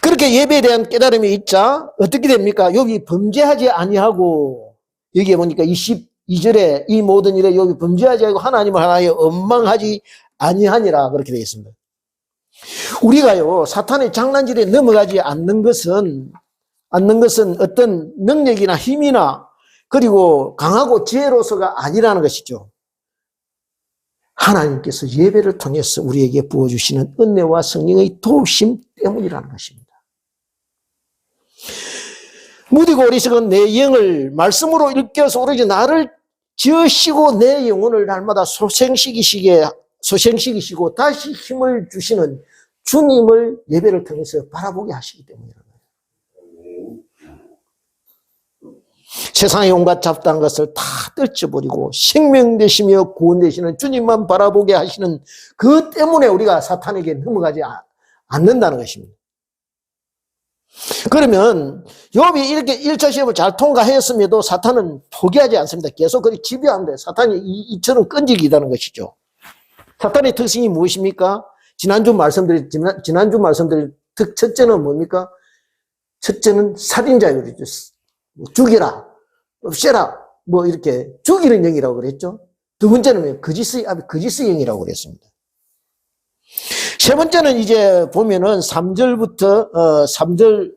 그렇게 예배에 대한 깨달음이 있자 어떻게 됩니까? 여기 범죄하지 아니하고 여기에 보니까 22절에 이 모든 일에 여기 범죄하지 아니하고 하나님을 하나에 원망하지 아니하니라 그렇게 되어 있습니다. 우리가요, 사탄의 장난질에 넘어가지 않는 것은 어떤 능력이나 힘이나 그리고 강하고 지혜로서가 아니라는 것이죠. 하나님께서 예배를 통해서 우리에게 부어주시는 은혜와 성령의 도우심 때문이라는 것입니다. 무디고 어리석은 내 영을 말씀으로 일깨워서 오로지 나를 지으시고 내 영혼을 날마다 소생시키시고 다시 힘을 주시는 주님을 예배를 통해서 바라보게 하시기 때문이라는 거예요. 세상의 온갖 잡다한 것을 다 떨쳐버리고 생명 되시며 구원 되시는 주님만 바라보게 하시는 그 때문에 우리가 사탄에게 넘어가지 않는다는 것입니다. 그러면 욥이 이렇게 1차 시험을 잘 통과했음에도 사탄은 포기하지 않습니다. 계속 그렇게 지배하는데 사탄이 이처럼 끈질기다는 것이죠. 사탄의 특징이 무엇입니까? 지난주 말씀드린 첫째는 뭡니까? 첫째는 살인자율이죠. 죽이라, 없애라, 이렇게 죽이는 영이라고 그랬죠. 두 번째는 거짓의 영이라고 그랬습니다. 세 번째는 이제 보면은 3절부터 3절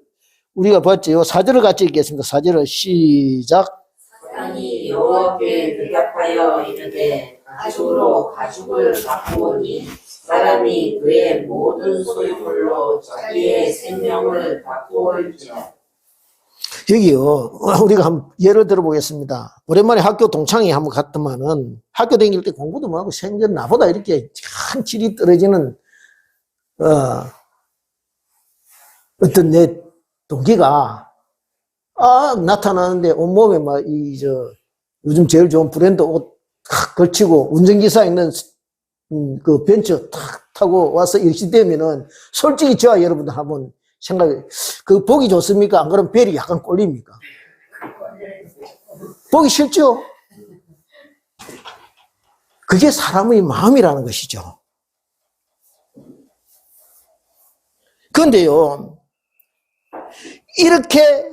우리가 봤죠. 4절을 같이 읽겠습니다. 4절을 시작. 사탄이 여호와께 대답하여 이르되 가죽으로 가죽을 바꾸오니 사람이 그의 모든 소유물로 자기의 생명을 바꾸올지라. 여기요, 우리가 한번 예를 들어보겠습니다. 오랜만에 학교 동창회 한번 갔더만은 학교 다닐 때 공부도 못하고 생전 나보다 이렇게 한 질이 떨어지는 어떤 내 동기가 나타나는데 온몸에 요즘 제일 좋은 브랜드 옷 탁 걸치고 운전기사 있는 그 벤츠 탁 타고 와서 일시되면은 솔직히 저와 여러분들 한번 생각해, 보기 좋습니까? 안 그러면 벨이 약간 꼴립니까? 보기 싫죠? 그게 사람의 마음이라는 것이죠. 그런데요, 이렇게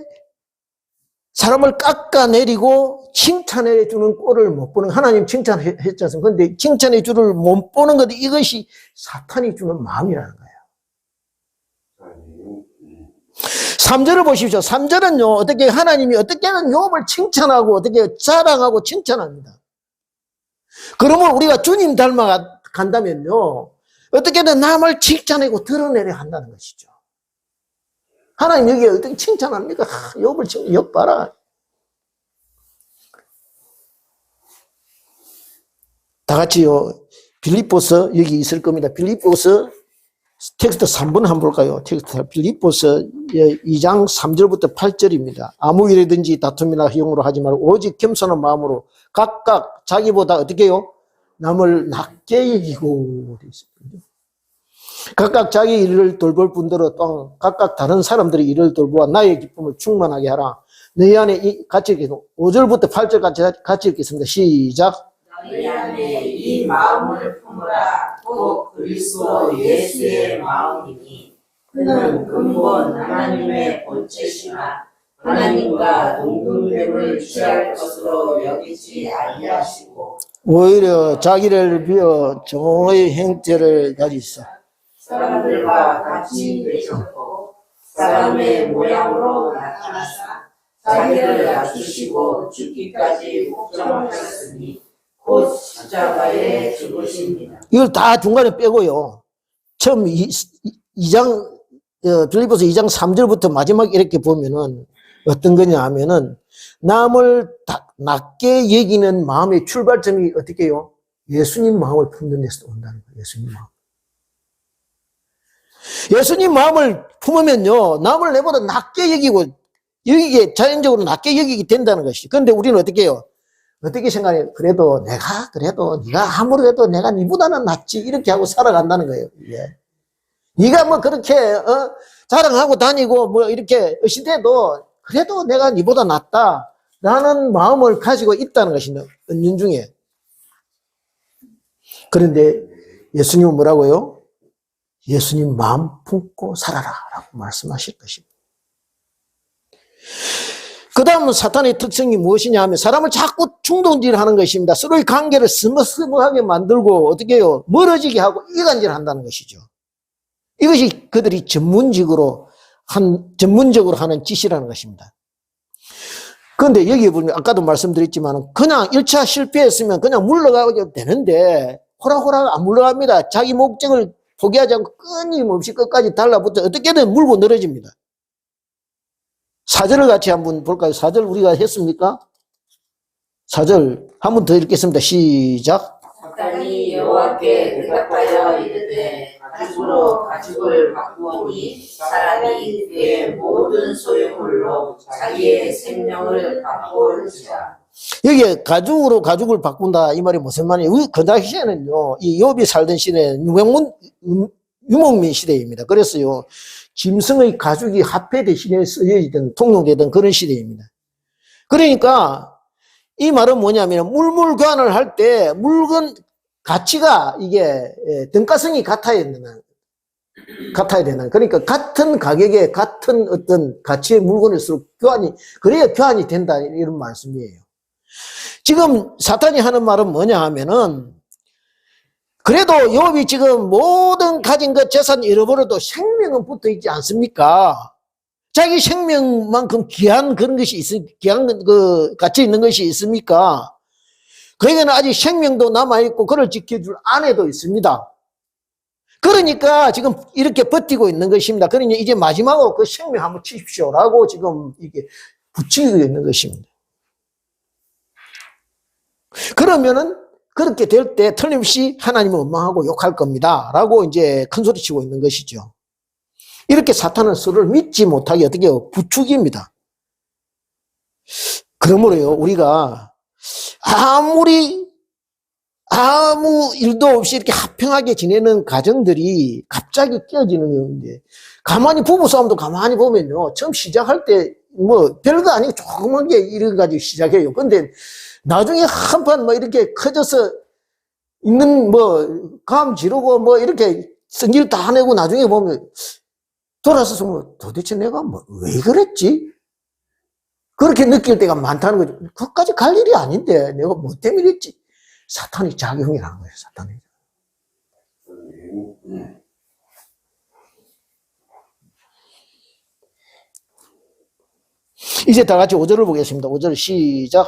사람을 깎아내리고 칭찬해 주는 꼴을 못 보는, 하나님 칭찬했지 않습니까? 그런데 칭찬해 주를 못 보는 것, 이것이 사탄이 주는 마음이라는 거예요. 3절을 보십시오. 3절은요, 어떻게 하나님이 어떻게는 욥을 칭찬하고 어떻게 자랑하고 칭찬합니다. 그러면 우리가 주님 닮아 간다면요, 어떻게든 남을 칭찬하고 드러내려 한다는 것이죠. 하나님 여기에 어떻게 칭찬합니까? 욥을 욥 봐라. 다 같이요, 빌립보서 여기 있을 겁니다. 빌립보서 텍스트 3번 한번 볼까요? 텍스트 빌립보서 2장 3절부터 8절입니다. 아무 일이든지 다툼이나 희용으로 하지 말고 오직 겸손한 마음으로 각각 자기보다 어떻게 해요? 남을 낮게 여기고 각각 자기 일을 돌볼 뿐더러 또 각각 다른 사람들의 일을 돌보아 나의 기쁨을 충만하게 하라. 너희 안에 같이 읽겠습니다. 5절부터 8절까지 같이 읽겠습니다. 시작. 너희 안에 이 마음을 품으라. 곧 그리스도 예수의 마음이니 그는 근본 하나님의 본체시나 하나님과 동등됨을 취할 것으로 여기지 아니하시고 오히려 자기를 비어 종의 형태를 가지사 사람들과 같이 되셨고 사람의 모양으로 나타나사 자기를 낮추시고 죽기까지 복종하셨으니 곧 십자가에 죽으십니다. 이걸 다 중간에 빼고요. 처음 2장, 빌립보서 2장 3절부터 마지막 이렇게 보면은 어떤 거냐 하면은 남을 낮게 여기는 마음의 출발점이 어떻게 해요? 예수님 마음을 품는 데서 온다는 거예요. 예수님 마음. 예수님 마음을 품으면요, 남을 내보다 낮게 여기고, 여기게 자연적으로 낮게 여기게 된다는 것이죠. 그런데 우리는 어떻게 해요? 어떻게 생각해요? 그래도 네가 아무리 해도 내가 니보다는 낫지. 이렇게 하고 살아간다는 거예요. 예. 네가 뭐 그렇게, 자랑하고 다니고 뭐 이렇게 시대도 그래도 내가 니보다 낫다. 라는 마음을 가지고 있다는 것입니다. 은연중에. 그런데 예수님은 뭐라고요? 예수님 마음 품고 살아라. 라고 말씀하실 것입니다. 그 다음은 사탄의 특성이 무엇이냐 하면 사람을 자꾸 충동질하는 것입니다. 서로의 관계를 스머스머하게 만들고 어떻게 해요? 멀어지게 하고 이간질 한다는 것이죠. 이것이 그들이 전문적으로 하는 짓이라는 것입니다. 그런데 여기 보면 아까도 말씀드렸지만 그냥 1차 실패했으면 그냥 물러가게 되는데 호락호락 안 물러갑니다. 자기 목적을 포기하지 않고 끊임없이 끝까지 달라붙어 어떻게든 물고 늘어집니다. 4절을 같이 한번 볼까요? 4절 우리가 했습니까? 4절 한 번 더 읽겠습니다. 시작. 사탄이 여호와께 대답하여 이르되 가죽으로 가죽을 바꾸니 사람이 그의 모든 소유물로 자기의 생명을 바꾸는지라. 여기에 가죽으로 가죽을 바꾼다 이 말이 무슨 말이에요? 그 당시에는요, 이 욥이 살던 시대는 유목민 시대입니다. 그래서요, 짐승의 가죽이 화폐 대신에 쓰여지던 통용되던 그런 시대입니다. 그러니까 이 말은 뭐냐면 물물교환을 할 때 물건 가치가 이게 등가성이 같아야 되는. 그러니까 같은 가격에 같은 어떤 가치의 물건일수록 그래야 교환이 된다 이런 말씀이에요. 지금 사탄이 하는 말은 뭐냐 하면은 그래도 욥이 지금 모든 가진 것 재산 잃어버려도 생명은 붙어 있지 않습니까? 자기 생명만큼 귀한 그런 것이 귀한 그 가치 있는 것이 있습니까? 그에게는 아직 생명도 남아있고 그를 지켜줄 아내도 있습니다. 그러니까 지금 이렇게 버티고 있는 것입니다. 그러니 이제 마지막으로 그 생명 한번 치십시오라고 지금 이게 붙이고 있는 것입니다. 그러면은 그렇게 될 때 틀림없이 하나님을 원망하고 욕할 겁니다. 라고 이제 큰 소리 치고 있는 것이죠. 이렇게 사탄은 서로를 믿지 못하게 어떻게 해요? 부추깁니다. 그러므로요, 우리가 아무 일도 없이 이렇게 화평하게 지내는 가정들이 갑자기 깨어지는 건데, 부부싸움도 가만히 보면요, 처음 시작할 때 뭐 별거 아니고 조그만 게 이런 가지고 시작해요. 근데 나중에 한판 뭐 이렇게 커져서 있는 감 지르고 이렇게 성질 다 내고 나중에 보면 돌아서서 도대체 내가 왜 그랬지? 그렇게 느낄 때가 많다는 거죠. 그것까지 갈 일이 아닌데 내가 뭐 때문에 했지? 사탄이 작용이라는 거예요, 사탄이. 이제 다 같이 5절을 보겠습니다. 5절 시작.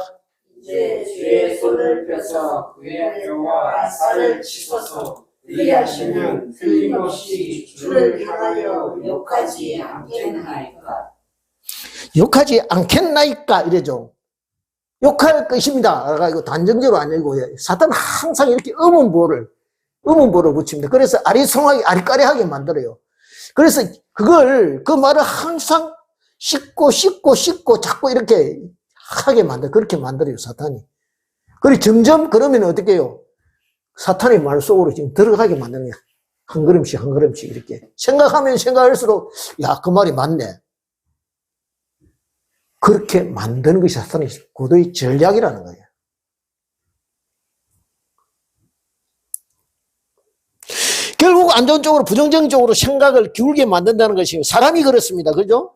이제 주의 손을 펴서 그의 뼈와 살을 치소서. 그리하시면 틀림없이 주를 향하여 욕하지 않겠나이까. 욕하지 않겠나이까 이래죠. 욕할 것입니다. 이거 단정적으로 아니고 사탄은 항상 이렇게 의문보를 붙입니다. 그래서 아리송하게 아리까리하게 만들어요. 그래서 그 말을 항상 씻고 자꾸 이렇게 하게 그렇게 만들어요, 사탄이. 그리고 점점 그러면 어떻게 해요? 사탄의 말 속으로 지금 들어가게 만드는 거야. 한 걸음씩 이렇게. 생각하면 생각할수록, 야, 그 말이 맞네. 그렇게 만드는 것이 사탄의 고도의 전략이라는 거예요. 결국 안 좋은 쪽으로, 부정적인 쪽으로 생각을 기울게 만든다는 것이 사람이 그렇습니다. 그죠?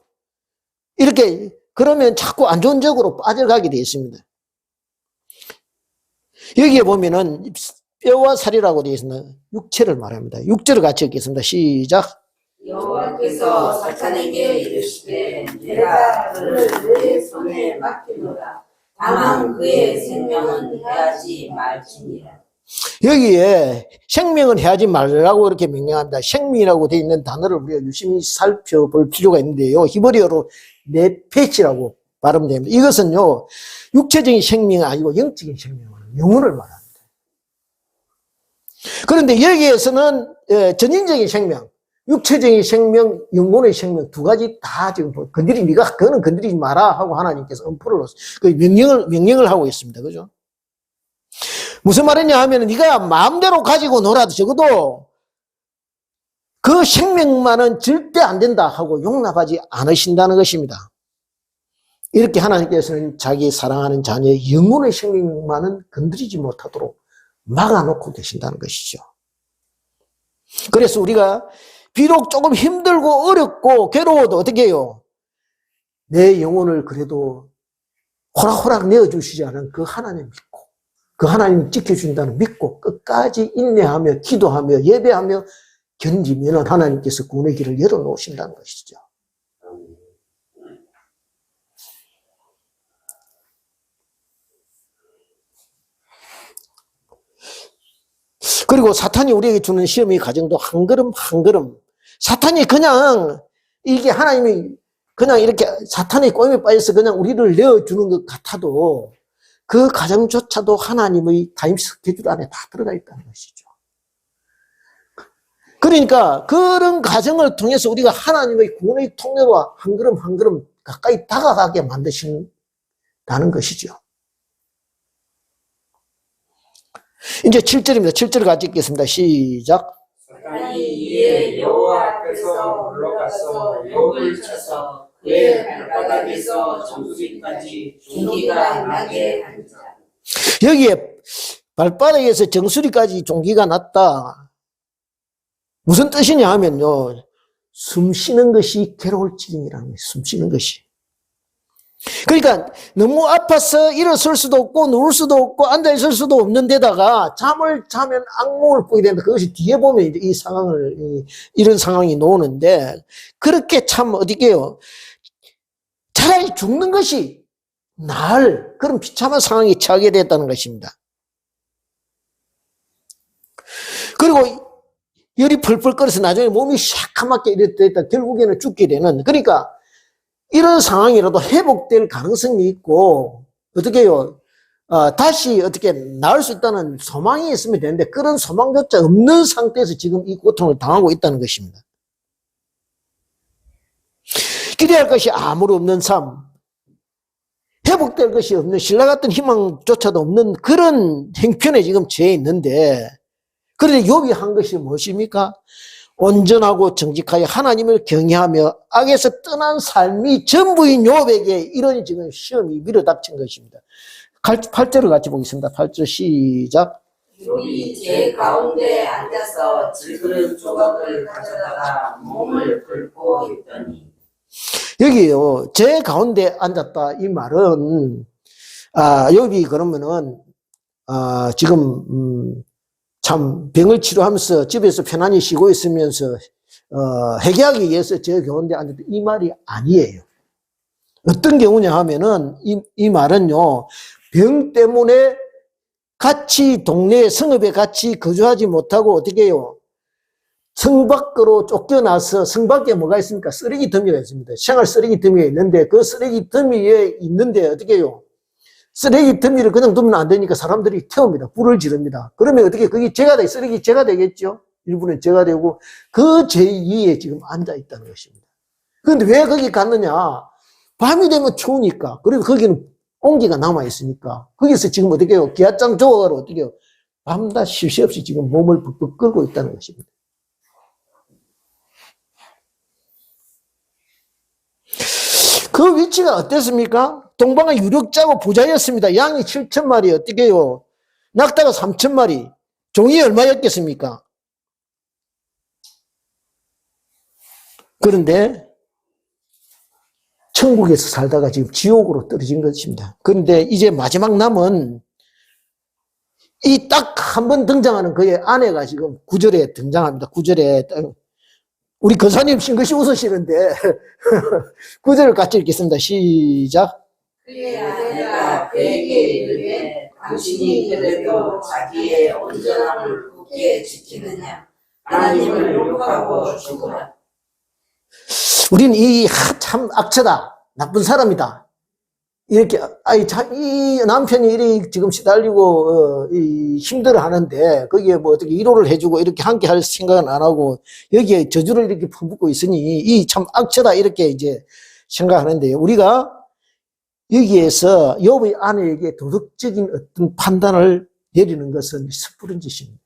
이렇게, 그러면 자꾸 안 좋은 쪽으로 빠져가게 되어 있습니다. 여기에 보면은 뼈와 살이라고 되어 있는 육체를 말합니다. 6절을 같이 읽겠습니다. 시작. 여호와께서 사탄에게 이르시되 내가 그를 내 손에 맡기노라. 다만 그의 생명은 해하지 말지니라. 여기에 생명은 해하지 말라고 이렇게 명령합니다. 생명이라고 되어 있는 단어를 우리가 유심히 살펴볼 필요가 있는데요. 히브리어로 네페치라고 발음됩니다. 이것은요, 육체적인 생명이 아니고 영적인 생명, 영혼을 말합니다. 그런데 여기에서는 전인적인 생명, 육체적인 생명, 영혼의 생명 두 가지 다 지금 그거는 건드리지 마라 하고 하나님께서 엄포를 그 명령을 하고 있습니다. 그죠? 무슨 말이냐 하면 네가 마음대로 가지고 놀아도 적어도 그 생명만은 절대 안 된다 하고 용납하지 않으신다는 것입니다. 이렇게 하나님께서는 자기 사랑하는 자녀의 영혼의 생명만은 건드리지 못하도록 막아놓고 계신다는 것이죠. 그래서 우리가 비록 조금 힘들고 어렵고 괴로워도 어떻게 해요? 내 영혼을 그래도 호락호락 내어주시지 않은 그 하나님 믿고 그 하나님 지켜준다는 믿고 끝까지 인내하며 기도하며 예배하며 견디면 하나님께서 구원의 길을 열어놓으신다는 것이죠. 그리고 사탄이 우리에게 주는 시험의 과정도 한 걸음 한 걸음 사탄이 그냥 이게 하나님이 그냥 이렇게 사탄의 꼬임에 빠져서 그냥 우리를 내어주는 것 같아도 그 과정조차도 하나님의 타임 스케줄 안에 다 들어가 있다는 것이죠. 그러니까 그런 과정을 통해서 우리가 하나님의 구원의 통로와 한 걸음 한 걸음 가까이 다가가게 만드신다는 것이죠. 이제 7절입니다. 7절 같이 읽겠습니다. 시작. 사탄이 이에 여호와 앞에서 올라가서 욕을 쳐서 그의 발바닥에서 정수리까지 종기가 나게 한다. 여기에 발바닥에서 정수리까지 종기가 났다. 무슨 뜻이냐 하면요. 숨 쉬는 것이 괴로울 지경이라는 거예요. 숨 쉬는 것이. 그러니까 너무 아파서 일어설 수도 없고 누울 수도 없고 앉아있을 수도 없는 데다가 잠을 자면 악몽을 꾸게 된다. 그것이 뒤에 보면 이제 이런 상황이 나오는데 그렇게 참 어디게요. 차라리 죽는 것이 나을 그런 비참한 상황에 처하게 됐다는 것입니다. 그리고 열이 펄펄 끓어서 나중에 몸이 새카맣게 이렇게 됐다. 결국에는 죽게 되는. 그러니까 이런 상황이라도 회복될 가능성이 있고 어떻게 해요? 다시 어떻게 나을 수 있다는 소망이 있으면 되는데 그런 소망조차 없는 상태에서 지금 이 고통을 당하고 있다는 것입니다. 기대할 것이 아무리 없는 삶, 회복될 것이 없는 신라 같은 희망조차도 없는 그런 형편에 지금 처해 있는데 그런데 욥이 한 것이 무엇입니까? 온전하고 정직하여 하나님을 경외하며 악에서 떠난 삶이 전부인 욥에게 이런 지금 시험이 밀어닥친 것입니다. 8절을 같이 보겠습니다. 8절 시작. 욥이 제 가운데 앉아서 질그릇 조각을 가져다가 몸을 긁고 있더니 여기요, 제 가운데 앉았다. 이 말은, 욥이 그러면은, 지금, 참, 병을 치료하면서 집에서 편안히 쉬고 있으면서, 해결하기 위해서 제 가운데 앉았다. 이 말이 아니에요. 어떤 경우냐 하면은 이 말은요, 병 때문에 같이 동네 성읍에 같이 거주하지 못하고 어떻게 해요? 성 밖으로 쫓겨나서 성 밖에 뭐가 있습니까? 쓰레기 더미가 있습니다. 생활 쓰레기 더미가 있는데 그 쓰레기 더미에 있는데 어떻게 해요? 쓰레기 더미를 그냥 두면 안 되니까 사람들이 태웁니다. 불을 지릅니다. 그러면 어떻게 그게 죄가 돼? 쓰레기 죄가 되겠죠? 일부는 죄가 되고 그 죄 위에 지금 앉아 있다는 것입니다. 그런데 왜 거기 갔느냐? 밤이 되면 추우니까. 그리고 거기는 온기가 남아있으니까. 거기서 지금 어떻게 해요? 기압장 조각으로 어떻게 해요? 밤낮 쉴 새 없이 지금 몸을 벅벅 끌고 있다는 것입니다. 그 위치가 어땠습니까? 동방의 유력자고 부자였습니다. 양이 7,000마리 어떻게 해요? 낙타가 3,000마리. 종이 얼마였겠습니까? 그런데 천국에서 살다가 지금 지옥으로 떨어진 것입니다. 그런데 이제 마지막 남은 이 딱 한 번 등장하는 그의 아내가 지금 9절에 등장합니다. 9절에 우리 거사님 싱긋이 웃으시는데 9절을 같이 읽겠습니다. 시작. 그의 아내가 그에게 이르되 당신이 그래도 자기의 온전함을 굳게 지키느냐 하나님을 욕하고 죽으라. 우리는 이 참 악처다. 나쁜 사람이다. 이렇게, 이 남편이 이렇게 지금 시달리고, 힘들어 하는데, 거기에 뭐 어떻게 위로를 해주고 이렇게 함께 할 생각은 안 하고, 여기에 저주를 이렇게 퍼붓고 있으니, 이 참 악처다. 이렇게 이제 생각하는데, 우리가 여기에서 욥의 아내에게 도덕적인 어떤 판단을 내리는 것은 섣부른 짓입니다.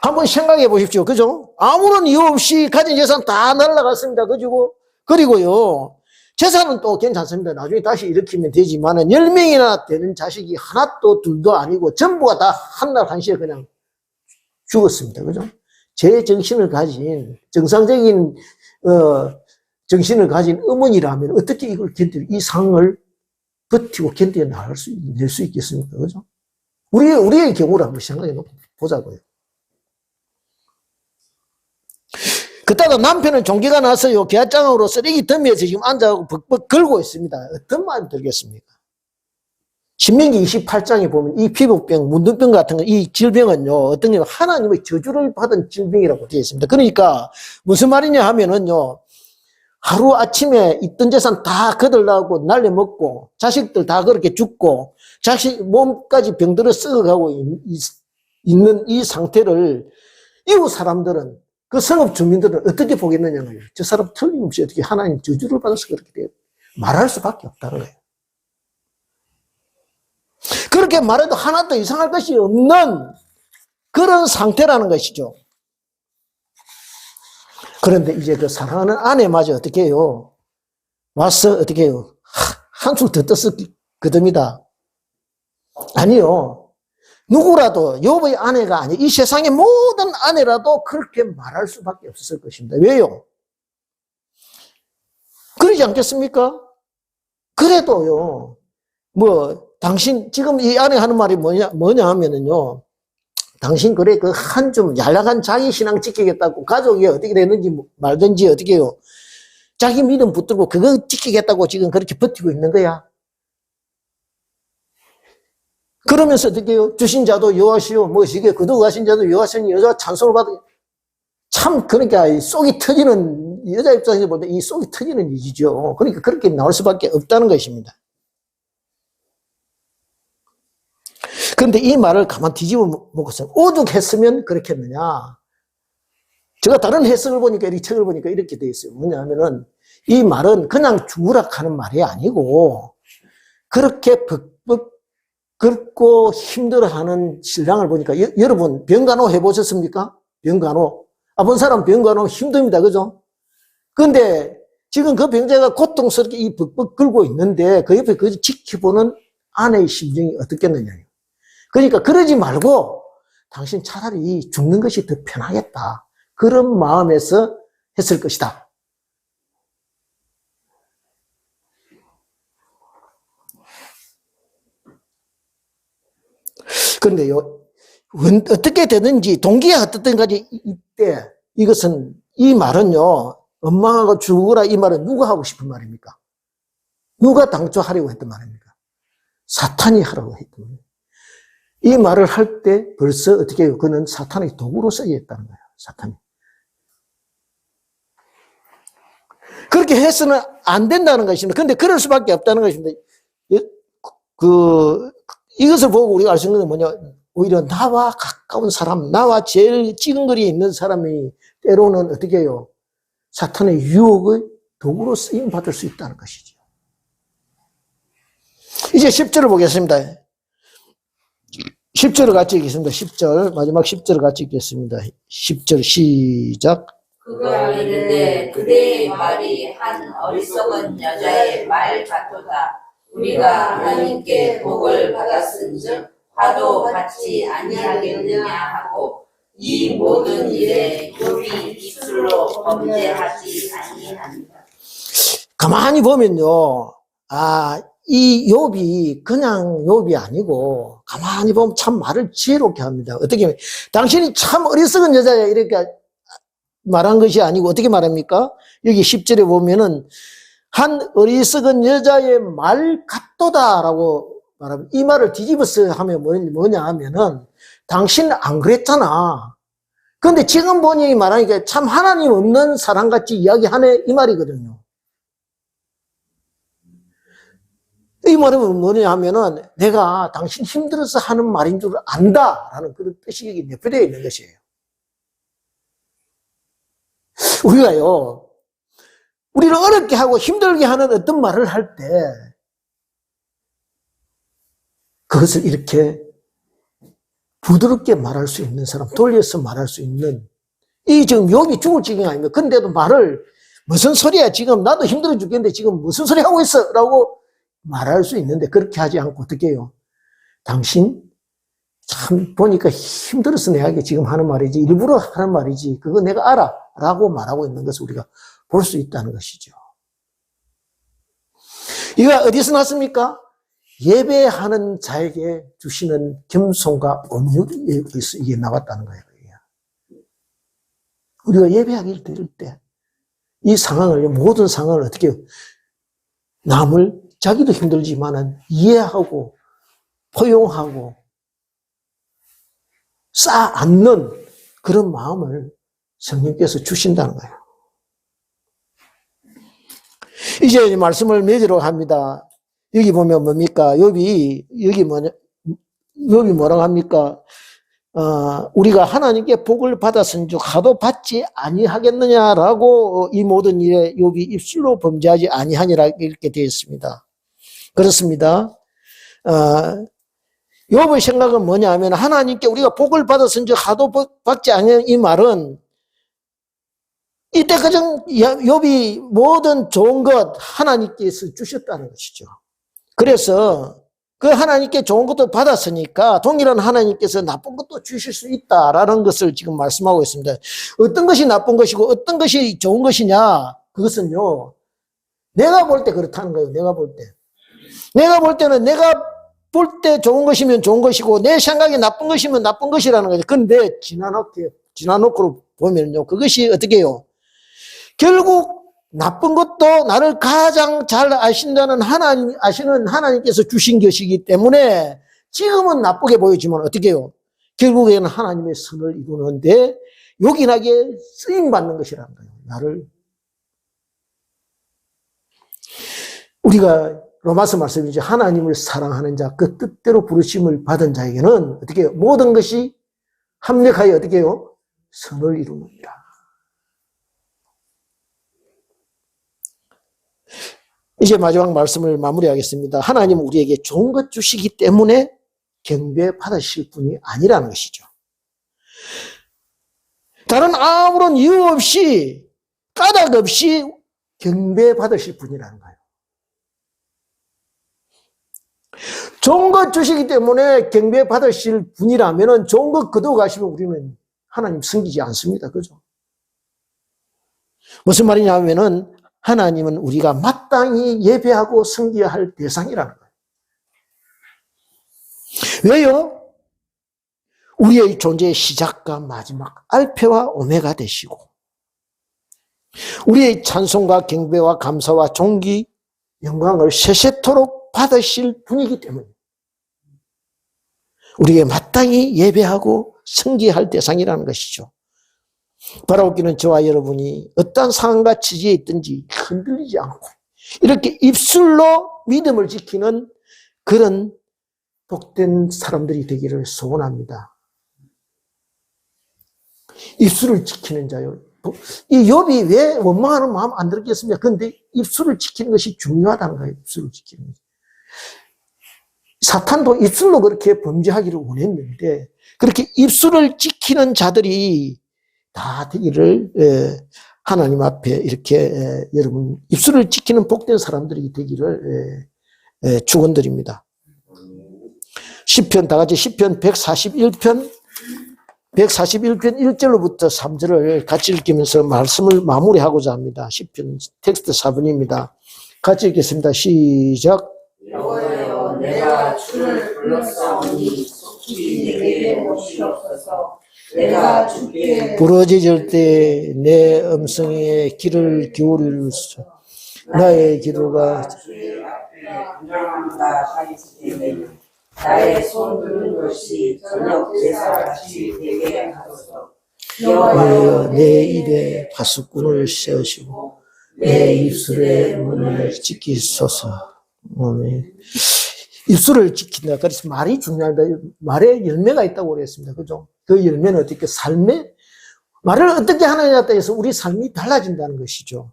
한번 생각해 보십시오. 그죠? 아무런 이유 없이 가진 재산 다 날라갔습니다. 그죠? 그리고요, 재산은 또 괜찮습니다. 나중에 다시 일으키면 되지만은 10명이나 되는 자식이 하나도 둘도 아니고 전부가 다 한날 한시에 그냥 죽었습니다. 그죠? 제 정신을 가진, 정상적인, 정신을 가진 어머니라면 어떻게 이걸 이 상을 버티고 낼 수 있겠습니까? 그죠? 우리의 경우를 한번 생각해 보자고요. 그때가 남편은 종기가 나서요, 계약장으로 쓰레기 더미에서 지금 앉아서 벅벅 걸고 있습니다. 어떤 마음이 들겠습니까? 신명기 28장에 보면 이 피부병, 문둥병 같은 거, 이 질병은요, 어떤 게 하나님의 저주를 받은 질병이라고 되어 있습니다. 그러니까 무슨 말이냐 하면은요, 하루 아침에 있던 재산 다 거들나고 날려먹고 자식들 다 그렇게 죽고 자식 몸까지 병들어 썩어가고 있는 이 상태를 이웃 사람들은 그 성읍 주민들은 어떻게 보겠느냐는 거예요. 저 사람 틀림없이 어떻게 하나님 저주를 받아서 그렇게 돼요. 말할 수밖에 없다는 거예요. 그렇게 말해도 하나도 이상할 것이 없는 그런 상태라는 것이죠. 그런데 이제 그 사랑하는 아내마저 어떻게 해요? 와서 어떻게 해요? 한술 더 떠서 거듭니다. 아니요. 누구라도 욥의 아내가 아니 이 세상의 모든 아내라도 그렇게 말할 수밖에 없었을 것입니다. 왜요? 그러지 않겠습니까? 그래도요. 뭐 당신 지금 이 아내 하는 말이 뭐냐 하면은요. 당신 그래 그 한 좀 얄팍한 자기 신앙 지키겠다고 가족이 어떻게 되는지 말든지 어떻게 해요. 자기 믿음 붙들고 그거 지키겠다고 지금 그렇게 버티고 있는 거야. 그러면서 어떻게 해요? 주신 자도 여호와시오, 뭐시게 거두가신 자도 여호와시니 여자 찬송을 받으. 참 그러니까 속이 터지는 여자 입장에서 보면 이 속이 터지는 일이죠. 그러니까 그렇게 나올 수밖에 없다는 것입니다. 그런데 이 말을 가만 뒤집어 먹었어요. 오죽했으면 그렇겠느냐. 제가 다른 해석을 보니까 이 책을 보니까 이렇게 되어 있어요. 뭐냐면은 이 말은 그냥 죽으라 하는 말이 아니고 그렇게 벅벅 긁고 힘들어하는 신랑을 보니까 여러분 병간호 해보셨습니까? 병간호. 본 사람 병간호 힘듭니다. 그죠? 그런데 지금 그 병자가 고통스럽게 이 벅벅 긁고 있는데 그 옆에 그 지켜보는 아내의 심정이 어떻겠느냐. 그러니까 그러지 말고 당신 차라리 죽는 것이 더 편하겠다. 그런 마음에서 했을 것이다. 그런데요, 어떻게 되든지 동기가 어떻든 간에 이때 이것은 이 말은요 원망하고 죽어라 이 말은 누가 하고 싶은 말입니까? 누가 당초 하려고 했던 말입니까? 사탄이 하라고 했던 말이에요. 이 말을 할 때 벌써 어떻게 해요? 그는 사탄의 도구로 쓰여있다는 거예요. 사탄이. 그렇게 해서는 안 된다는 것입니다. 그런데 그럴 수밖에 없다는 것입니다. 이것을 보고 우리가 알 수 있는 건 뭐냐? 오히려 나와 가까운 사람, 나와 제일 찌근거리에 있는 사람이 때로는 어떻게 해요? 사탄의 유혹의 도구로 쓰임받을 수 있다는 것이죠. 이제 10절을 보겠습니다. 10절을 같이 읽겠습니다. 10절, 마지막 10절을 같이 읽겠습니다. 10절 시작. 그가 이르되 그대의 말이 한 어리석은 여자의 말 같도다. 우리가 하나님께 복을 받았은즉 화도 받지 아니하겠느냐 하고 이 모든 일에 욥이 입술로 범죄하지 아니하니라. 가만히 보면요. 이 욥이 그냥 욥이 아니고 가만히 보면 참 말을 지혜롭게 합니다. 어떻게 하면 당신이 참 어리석은 여자야 이렇게 말한 것이 아니고 어떻게 말합니까? 여기 10절에 보면은 한 어리석은 여자의 말 같도다라고 말하면 이 말을 뒤집어서 하면 뭐냐 하면은 당신 안 그랬잖아. 그런데 지금 본인이 말하니까 참 하나님 없는 사람같이 이야기하네 이 말이거든요. 이 말은 뭐냐 하면은 내가 당신 힘들어서 하는 말인 줄 안다라는 그런 뜻이 여기 내포되어 있는 것이에요. 우리가요, 우리를 어렵게 하고 힘들게 하는 어떤 말을 할 때 그것을 이렇게 부드럽게 말할 수 있는 사람, 돌려서 말할 수 있는 이 지금 욥이 죽을 지경이 아닙니다. 근데도 말을 무슨 소리야 지금 나도 힘들어 죽겠는데 지금 무슨 소리 하고 있어 라고 말할 수 있는데 그렇게 하지 않고 어떻게 해요? 당신 참 보니까 힘들어서 내가 지금 하는 말이지 일부러 하는 말이지 그거 내가 알아 라고 말하고 있는 것을 우리가 볼 수 있다는 것이죠. 이거 어디서 났습니까? 예배하는 자에게 주시는 겸손과 온유에서 이게 나왔다는 거예요. 우리가 예배하기를 드릴 때 이 상황을 모든 상황을 어떻게 해요? 남을 자기도 힘들지만은 이해하고 포용하고 쌓아안는 그런 마음을 성령께서 주신다는 거예요. 이제 말씀을 맺으려고 합니다. 여기 보면 뭡니까? 욥이 뭐라고 합니까? 우리가 하나님께 복을 받았은즉 화도 받지 아니하겠느냐라고 이 모든 일에 욥이 입술로 범죄하지 아니하니라 이렇게 되어 있습니다. 그렇습니다. 욥의 생각은 뭐냐 하면 하나님께 우리가 복을 받았은즉 화도 받지 아니하는 이 말은 이때까지 욥이 모든 좋은 것 하나님께서 주셨다는 것이죠. 그래서 그 하나님께 좋은 것도 받았으니까 동일한 하나님께서 나쁜 것도 주실 수 있다라는 것을 지금 말씀하고 있습니다. 어떤 것이 나쁜 것이고 어떤 것이 좋은 것이냐 그것은요 내가 볼 때 그렇다는 거예요. 내가 볼 때. 내가 볼 때는 내가 볼 때 좋은 것이면 좋은 것이고 내 생각에 나쁜 것이면 나쁜 것이라는 거죠. 그런데 지나놓고 보면요 그것이 어떻게 해요? 결국 나쁜 것도 나를 가장 잘 아신다는 아시는 하나님께서 주신 것이기 때문에 지금은 나쁘게 보이지만 어떻게 해요? 결국에는 하나님의 선을 이루는데 요긴하게 쓰임받는 것이라는 거예요. 우리가 로마서 말씀이죠. 하나님을 사랑하는 자, 그 뜻대로 부르심을 받은 자에게는 어떻게 해요? 모든 것이 합력하여 어떻게 해요? 선을 이루느니라. 이제 마지막 말씀을 마무리하겠습니다. 하나님은 우리에게 좋은 것 주시기 때문에 경배 받으실 분이 아니라는 것이죠. 다른 아무런 이유 없이 까닭 없이 경배 받으실 분이라는 거예요. 좋은 것 주시기 때문에 경배 받으실 분이라면 좋은 것 거두어 가시면 우리는 하나님 섬기지 않습니다. 그죠? 무슨 말이냐 하면은 하나님은 우리가 마땅히 예배하고 섬겨야 할 대상이라는 거예요. 왜요? 우리의 존재의 시작과 마지막 알파와 오메가 되시고 우리의 찬송과 경배와 감사와 존귀, 영광을 세세토록 받으실 분이기 때문에 우리에게 마땅히 예배하고 승기할 대상이라는 것이죠. 바라옵기는 저와 여러분이 어떠한 상황과 처지에 있든지 흔들리지 않고 이렇게 입술로 믿음을 지키는 그런 복된 사람들이 되기를 소원합니다. 입술을 지키는 자요. 이 욥이 왜 원망하는 마음 안 들었겠습니까? 그런데 입술을 지키는 것이 중요하다는 거예요. 입술을 지키는 것이. 사탄도 입술로 그렇게 범죄하기를 원했는데 그렇게 입술을 지키는 자들이 다 되기를 하나님 앞에 이렇게 여러분 입술을 지키는 복된 사람들이 되기를 축원드립니다. 시편 다 같이 시편 141편 1절로부터 3절을 같이 읽으면서 말씀을 마무리하고자 합니다. 시편 텍스트 4번입니다. 같이 읽겠습니다. 시작. 여호와여 내가 주를 불렀사오니 속히 내게 오시옵소서. 내가 주께 부러질 때 내 음성에 귀를 기울일소. 나의 기도가 주의 앞에 분양한다 하였으니 나의 손 드는 것이 저녁 제사같이 되게 하소서. 여호와여 내 입에 파수꾼을 세우시고 내 입술의 문을 지키소서. 아멘. 입술을 지킨다. 그래서 말이 중요하다. 말에 열매가 있다고 그랬습니다. 그죠? 그 열매는 어떻게 삶에 말을 어떻게 하느냐에 따라서 우리 삶이 달라진다는 것이죠.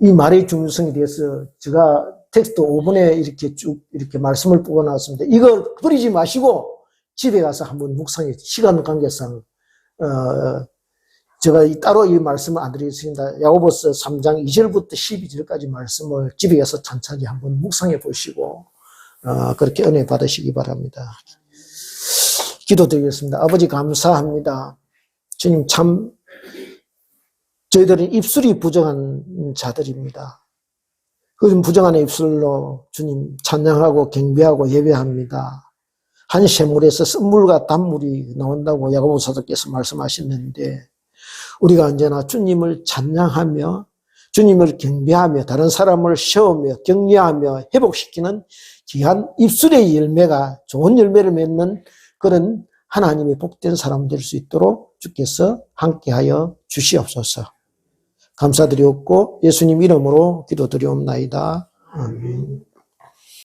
이 말의 중요성에 대해서 제가 텍스트 5번에 이렇게 쭉 이렇게 말씀을 뽑아 놨습니다. 이걸 버리지 마시고 집에 가서 한번 묵상해. 시간 관계상 제가 따로 이 말씀을 안 드리겠습니다. 야고보서 3장 2절부터 12절까지 말씀을 집에 가서 천천히 한번 묵상해 보시고 그렇게 은혜 받으시기 바랍니다. 기도드리겠습니다. 아버지 감사합니다. 주님 참 저희들은 입술이 부정한 자들입니다. 그런 부정한 입술로 주님 찬양하고 경배하고 예배합니다. 한 샘물에서 쓴물과 단물이 나온다고 야고보 사도께서 말씀하셨는데 우리가 언제나 주님을 찬양하며 주님을 경배하며 다른 사람을 세우며 격려하며 회복시키는 귀한 입술의 열매가 좋은 열매를 맺는 그런 하나님의 복된 사람 될 수 있도록 주께서 함께하여 주시옵소서. 감사드리옵고 예수님 이름으로 기도드리옵나이다. 아멘.